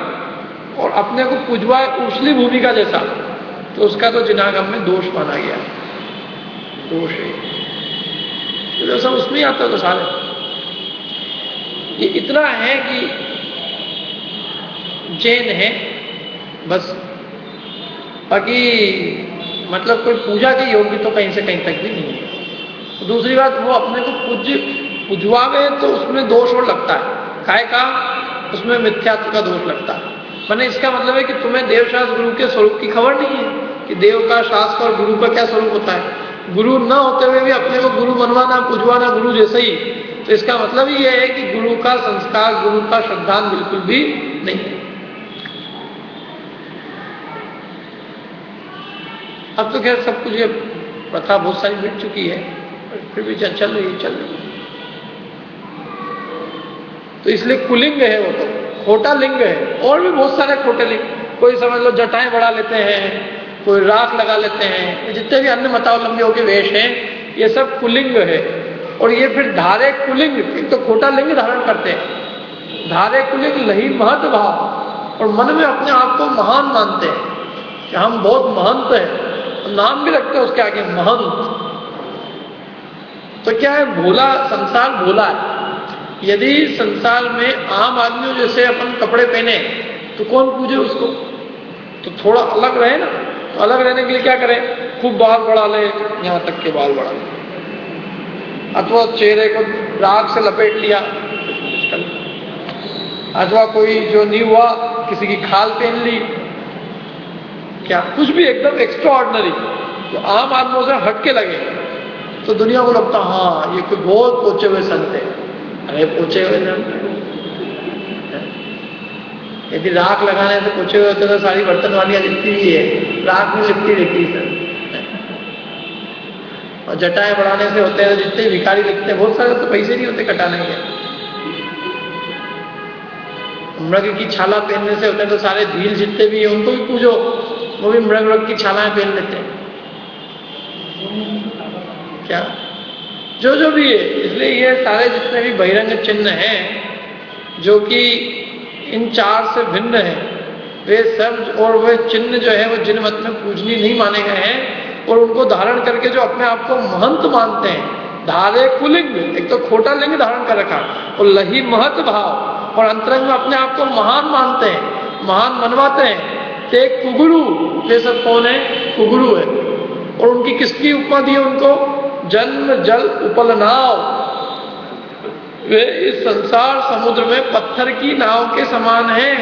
और अपने को पुजवाए ऊंचली भूमिका जैसा, तो उसका तो जिनागम में दोष माना गया, दोष है। तो सब उसमें आता है। तो सारे ये इतना है कि जैन है बस, बाकी मतलब कोई पूजा के योग्य तो कहीं से कहीं तक भी नहीं है। तो दूसरी बात, वो अपने को पुजवावे तो उसमें दोष और लगता है, काय का उसमें मिथ्यात्व का दोष लगता है। मैंने इसका मतलब है कि तुम्हें देवशास्त्र गुरु के स्वरूप की खबर नहीं है कि देव का शास्त्र और गुरु का क्या स्वरूप होता है। गुरु न होते हुए भी अपने को गुरु मनवाना, पुजवाना गुरु जैसे ही, तो इसका मतलब ही यह है कि गुरु का संस्कार, गुरु का श्रद्धान बिल्कुल भी नहीं है। अब तो खैर सब कुछ ये प्रथा बहुत सारी मिट चुकी है, फिर भी चल रही है। तो इसलिए कुलिंग है वो, तो खोटा लिंग है। और भी बहुत सारे खोटे लिंग, कोई समझ लो जटाएं बढ़ा लेते हैं, कोई राख लगा लेते हैं, जितने भी अन्य मतावलंबियों के वेश हैं ये सब कुलिंग है। और ये फिर धारे कुलिंग, एक तो खोटा लिंग धारण करते हैं, धारे कुलिंग लही महत भाव, और मन में अपने आप को महान मानते हैं कि हम बहुत महंत हैं, नाम भी रखते हैं उसके आगे महंत। तो क्या है, भोला संसार भोला है। यदि संसार में आम आदमियों जैसे अपन कपड़े पहने तो कौन पूजे उसको, तो थोड़ा अलग रहे ना। तो अलग रहने के लिए क्या करें, खूब बाल बढ़ा ले, यहां तक के बाल बढ़ा ले, अथवा चेहरे को राख से लपेट लिया, अथवा कोई जो नहीं हुआ किसी की खाल पहन ली, क्या कुछ भी एकदम एक्स्ट्रा ऑर्डिनरी, तो आम आदमियों से हटके लगे तो दुनिया को लगता हाँ ये कोई बहुत पोचे हुए संत है। अरे पोचे हुए संत, यदि राख लगाने से पोचे हुए होते तो सारी बर्तन वालियां लिपती ही है, राख में लिपटी रहती है सर। और जटाएं बढ़ाने से होते हैं, जितने भिखारी लिखते हैं बहुत सारे, तो पैसे नहीं होते कटाने के। मृग की छाला पहनने से होते हैं तो सारे धील जितने भी हैं उनको भी पूजो, वो भी मृग की छालाएं पहन लेते हैं, क्या जो भी है। इसलिए ये सारे जितने भी बहिरंग चिन्ह हैं जो कि इन चार से भिन्न है, वे सब और वे चिन्ह जो है वो जिन मत में पूजनीय नहीं माने गए हैं, और उनको धारण करके जो अपने आप को महंत मानते हैं, धारे कुलिंग, एक तो खोटा लिंग धारण कर रखा, और लही महत भाव, और अंतरंग में अपने आप को महान मानते हैं, महान मनवाते हैं। ते कुगुरु, ये सब कौन है, कुगुरु है। और उनकी किसकी उपमा दी है उनको, जन्म जल उपल नाव, वे इस संसार समुद्र में पत्थर की नाव के समान हैं।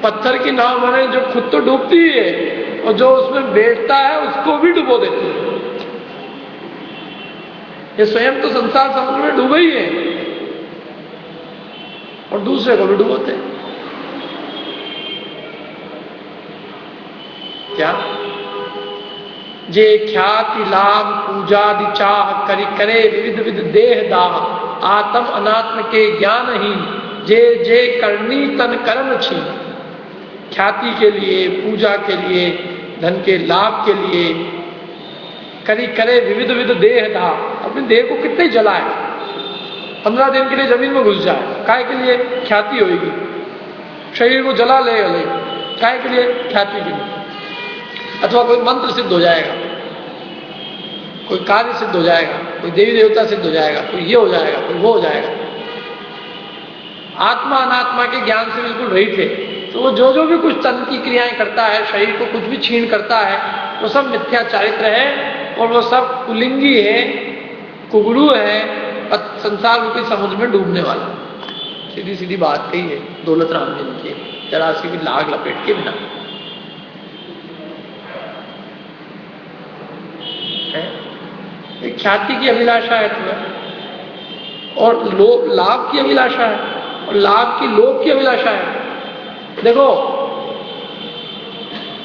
पत्थर की नाव माने जो खुद तो डूबती है और जो उसमें बैठता है उसको भी डुबो देती है। ये स्वयं तो संसार समुद्र में डूबे ही है और दूसरे को भी डुबोते हैं। क्या जे ख्याति लाभ पूजा दिचाह करी करे विविध विध देह दाह, आत्म अनात्म के ज्ञान ही जे जे करनी तन कर्म छी। ख्याति के लिए, पूजा के लिए, धन के लाभ के लिए करी करे विविध विध देह दाह, अपने देह को कितने जलाए, 15 दिन के लिए जमीन में घुस जाए, काय के लिए? ख्याति होगी। शरीर को जला ले गले, काय के लिए? ख्याति के लिए। अथवा कोई मंत्र सिद्ध हो जाएगा, कोई कार्य सिद्ध हो जाएगा, कोई देवी देवता सिद्ध हो जाएगा, कोई ये हो जाएगा, कोई वो हो जाएगा। आत्मा अनात्मा के ज्ञान से बिल्कुल रहित है, तो वो जो जो भी कुछ तन की क्रियाएं करता है, शरीर को कुछ भी छीन करता है, वो सब मिथ्या चारित्र है और वो सब कुलिंगी है, कुगड़ू है, संसार रूपी समुद्र में डूबने वाला। सीधी सीधी बात कही है दौलत राम जी ने, जरा सी भी लाग लपेट के बिना। ख्याति की अभिलाषा है तुम्हें, और लाभ की अभिलाषा है, और लाभ की लोभ की अभिलाषा है। देखो,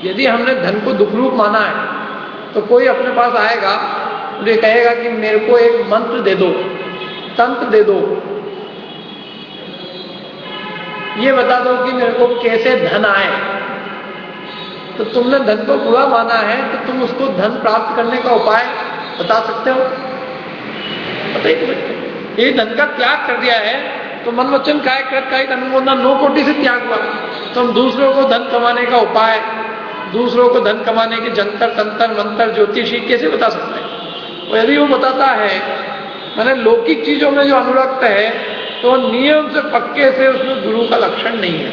यदि हमने धन को दुख रूप माना है, तो कोई अपने पास आएगा, मुझे कहेगा कि मेरे को एक मंत्र दे दो, तंत्र दे दो, ये बता दो कि मेरे को कैसे धन आए। तो तुमने धन को बुरा माना है, तो तुम उसको धन प्राप्त करने का उपाय बता सकते हो? पता ही नहीं। ये धन का त्याग कर दिया है तो मन वचन काय कृत काय अनुमोदना 9 कोटि से त्याग हुआ। तो हम दूसरों को धन कमाने का उपाय, दूसरों को धन कमाने के जंतर तंत्र मंत्र ज्योतिषी कैसे बता सकते हैं? और यदि वो बताता है, मैंने लौकिक चीजों में जो अनुरक्त है, तो नियम से पक्के से उसमें गुरु का लक्षण नहीं है।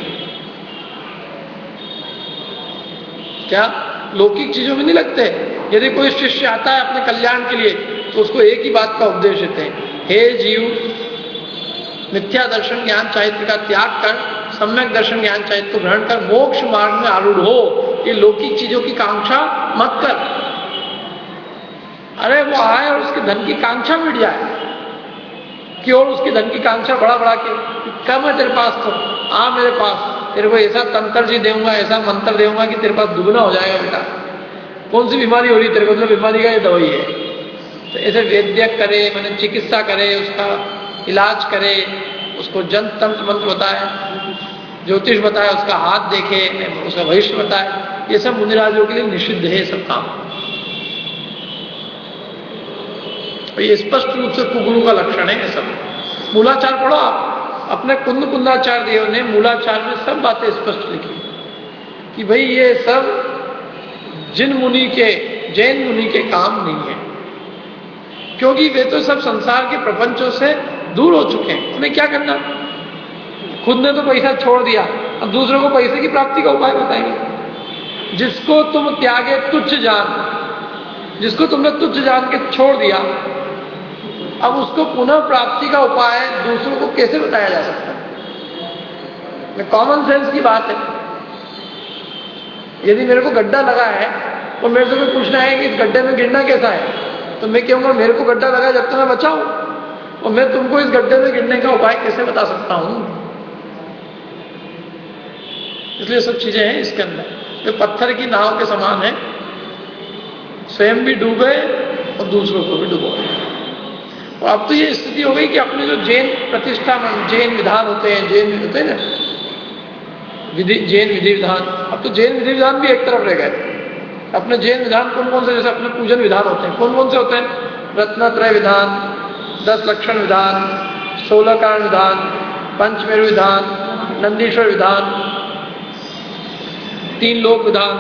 क्या लौकिक चीजों में नहीं लगते? यदि कोई शिष्य आता है अपने कल्याण के लिए, तो उसको एक ही बात का उपदेश देते हैं, हे जीव, मिथ्या दर्शन ज्ञान चारित्र का त्याग कर सम्यक दर्शन ज्ञान चारित्र को ग्रहण कर मोक्ष मार्ग में आरूढ़ हो। ये लौकिक चीजों की कांक्षा मत कर। अरे वो आए और उसके धन की कांक्षा मिट जाए, कि और उसकी धन की कांक्षा बढ़ा बढ़ा के, कम है तेरे पास तो आ मेरे पास, तेरे को ऐसा तंत्र जी दूंगा, ऐसा मंत्र दूंगा कि तेरे पास दुगना हो जाएगा बेटा। कौन सी बीमारी हो रही है तेरे को? मतलब बीमारी का ये दवाई है। तो ऐसे वैद्य करे, मैंने चिकित्सा करे, उसका इलाज करे, उसको जन तंत्र मंत्र बताए, ज्योतिष बताए, उसका हाथ देखे, उसका भविष्य बताए, ये सब मुनिराजों के लिए निषिद्ध है सब काम। ये स्पष्ट रूप से कुगुरु का लक्षण है। ये सब मूलाचार पढ़ो आप, अपने कुंद कुंदाचार्य देव ने मूलाचार में सब बातें स्पष्ट लिखी कि भाई ये सब जिन मुनि के, जैन मुनि के काम नहीं है, क्योंकि वे तो सब संसार के प्रपंचों से दूर हो चुके हैं। उन्हें क्या करना? खुद ने तो पैसा छोड़ दिया, अब दूसरों को पैसे की प्राप्ति का उपाय बताएंगे। जिसको तुम त्यागे तुच्छ जान, जिसको तुमने तुच्छ जान के छोड़ दिया, अब उसको पुनः प्राप्ति का उपाय दूसरों को कैसे बताया जा सकता है? कॉमन सेंस की बात है। यदि मेरे को गड्ढा लगा है और मेरे से कोई पूछना है कि इस गड्ढे में गिरना कैसा है, तो मैं कहूंगा मेरे को गड्ढा लगा जब तक मैं बचाऊं, और मैं तुमको इस गड्ढे में गिरने का उपाय कैसे बता सकता हूं? इसलिए सब चीजें हैं इसके अंदर। तो पत्थर की नाव के समान है, स्वयं भी डूबे और दूसरों को भी डुबोए। और अब तो ये स्थिति हो गई कि अपने जो जैन प्रतिष्ठा, जैन विधान होते हैं, जैन होते हैं ना जैन विधि विधान, अब तो जैन विधि विधान भी एक तरफ रह गए। अपने जैन विधान कौन कौन से? जैसे अपने पूजन विधान होते हैं, कौन कौन से होते हैं? रत्नत्रय विधान, 10 लक्षण विधान, 16 कारण विधान, पंचमेरु विधान, नंदीश्वर विधान, 3 लोक विधान,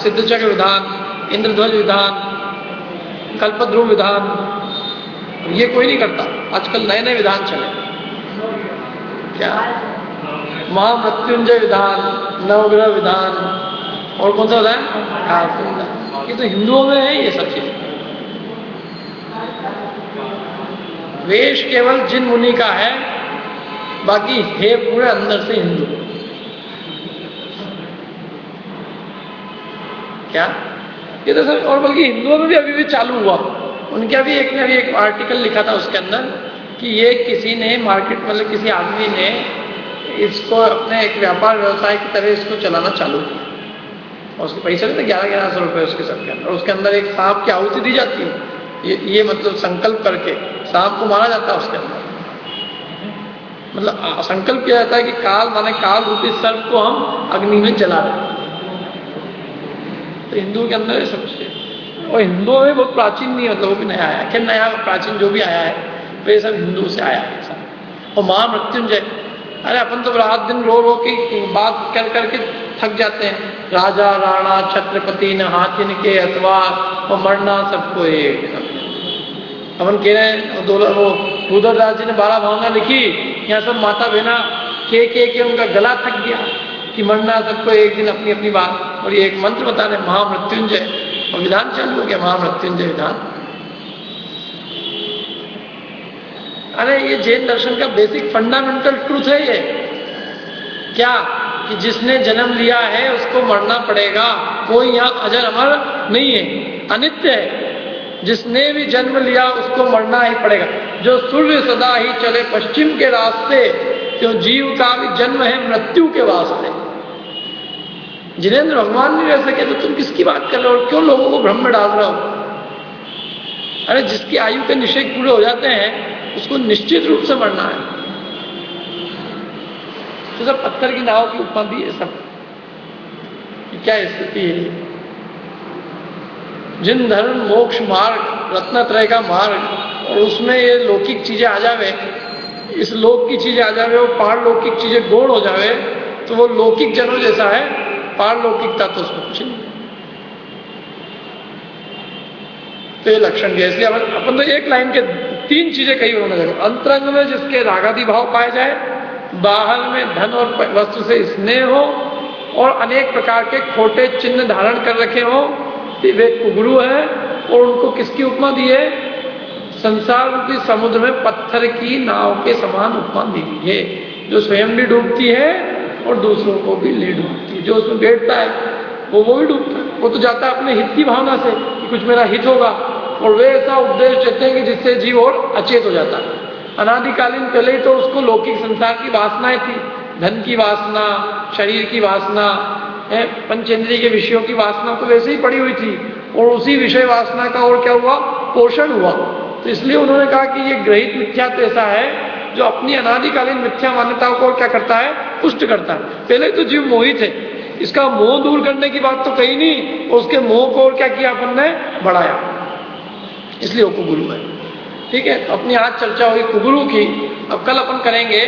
सिद्धचक्र विधान, इंद्रध्वज विधान, कल्पद्रुम विधान। ये कोई नहीं करता। आजकल नए नए विधान चले, क्या महामृत्युंजय विधान, नवग्रह विधान, और कौन सा विधान? ये तो हिंदुओं में है ये सब चीजें। वेश केवल जिन मुनि का है, बाकी है पूरे अंदर से हिंदू। क्या ये तो सब, और बल्कि हिंदुओं में भी अभी भी चालू हुआ। उनके अभी एक ने अभी एक आर्टिकल लिखा था उसके अंदर कि ये किसी ने मार्केट, मतलब किसी आदमी ने इसको अपने एक व्यापार व्यवसाय की तरह इसको चलाना चालू किया, और उसके पैसे लेते 1100 रुपये उसके सबके अंदर। और उसके अंदर एक सांप की आहुति दी जाती है, ये मतलब संकल्प करके सांप को मारा जाता है उसके अंदर। मतलब संकल्प किया जाता है कि काल माने काल रूपी सर्प को हम अग्नि में जला रहे। तो हिंदू के अंदर ये सब चीजें, और हिंदुओं में बहुत प्राचीन नहीं, मतलब वो भी नया आया। क्या नया प्राचीन जो भी आया है वे सब हिंदू से आया है। और महामृत्युंजय, अरे अपन तो रात दिन रो रो की बात कर करके थक जाते हैं। राजा राणा छत्रपति न हाथिन के अतवार और मरना सबको एक। अपन कह रहे हैं वो रुद्रदास जी ने 12 भावना लिखी, यहाँ सब माता बहना के उनका गला थक गया कि मरना सबको एक दिन, अपनी अपनी बात। और ये एक मंत्र बता रहे महामृत्युंजय, और विधान चालू हो गया महामृत्युंजय विधान। अरे ये जैन दर्शन का बेसिक फंडामेंटल ट्रूथ है ये, क्या कि जिसने जन्म लिया है उसको मरना पड़ेगा, कोई यहाँ अजर अमर नहीं है, अनित्य है। जिसने भी जन्म लिया उसको मरना ही पड़ेगा। जो सूर्य सदा ही चले पश्चिम के रास्ते, तो जीव का भी जन्म है मृत्यु के वास्ते। जिनेंद्र भगवान नहीं रह सके तो तुम किसकी बात कर रहे हो, क्यों लोगों को भ्रम में डाल रहे हो? अरे जिसकी आयु के निषेध पूरे हो जाते हैं उसको निश्चित रूप से मरना है। तो सब पत्थर की नाव की उपमा दी है सब, क्या स्थिति है। जिन धर्म मोक्ष मार्ग रत्नत्रय का मार्ग, और उसमें ये लौकिक चीजें आ जावे, इस लोक की चीजें आ जावे और पारलौकिक चीजें गौण हो जावे, तो वो लौकिक जनों जैसा है, पारलौकिकता तो उसमें कुछ नहीं। तो ये लक्षण है। इसलिए अपन तो एक लाइन के 3 चीजें कही उन्होंने, देखो अंतरंग में जिसके रागादि भाव पाए जाए, बाहर में धन और वस्तु से स्नेह हो, और अनेक प्रकार के खोटे चिन्ह धारण कर रखे हो, वे कुगुरु है। और उनको किसकी उपमा दी है? संसार रूपी समुद्र में पत्थर की नाव के समान उपमा दी गई है, जो स्वयं भी डूबती है और दूसरों को भी ले डूबती है। जो उसमें बैठता है वो भी डूबता है, वो तो जाता है अपने हित की भावना से कि कुछ मेरा हित होगा, और वे ऐसा उपदेश देते हैं कि जिससे जीव और अचेत हो जाता है। अनादिकालीन पहले ही तो उसको लौकिक संसार की वासनाएं थी, धन की वासना, शरीर की वासना, पंचेंद्रिय के विषयों की वासना तो वैसे ही पड़ी हुई थी, और उसी विषय वासना का और क्या हुआ? पोषण हुआ। तो इसलिए उन्होंने कहा कि ये ग्रहित मिथ्या तो ऐसा है जो अपनी अनादिकालीन मिथ्या मान्यताओं को क्या करता है? पुष्ट करता है। पहले तो जीव मोहित है, इसका मोह दूर करने की बात तो कही नहीं, और उसके मोह को और क्या किया अपन ने? बढ़ाया। इसलिए वो कुगुरु है। ठीक है, तो अपनी आज चर्चा हुई कुगुरु की। अब कल अपन करेंगे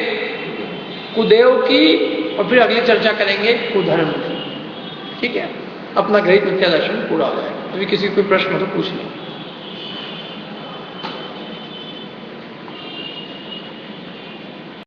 कुदेव की, और फिर अगली चर्चा करेंगे कुधर्म की। ठीक है, अपना ग्रहित मिथ्या दर्शन पूरा हो जाएगा। अभी किसी को कोई प्रश्न हो तो पूछ लें।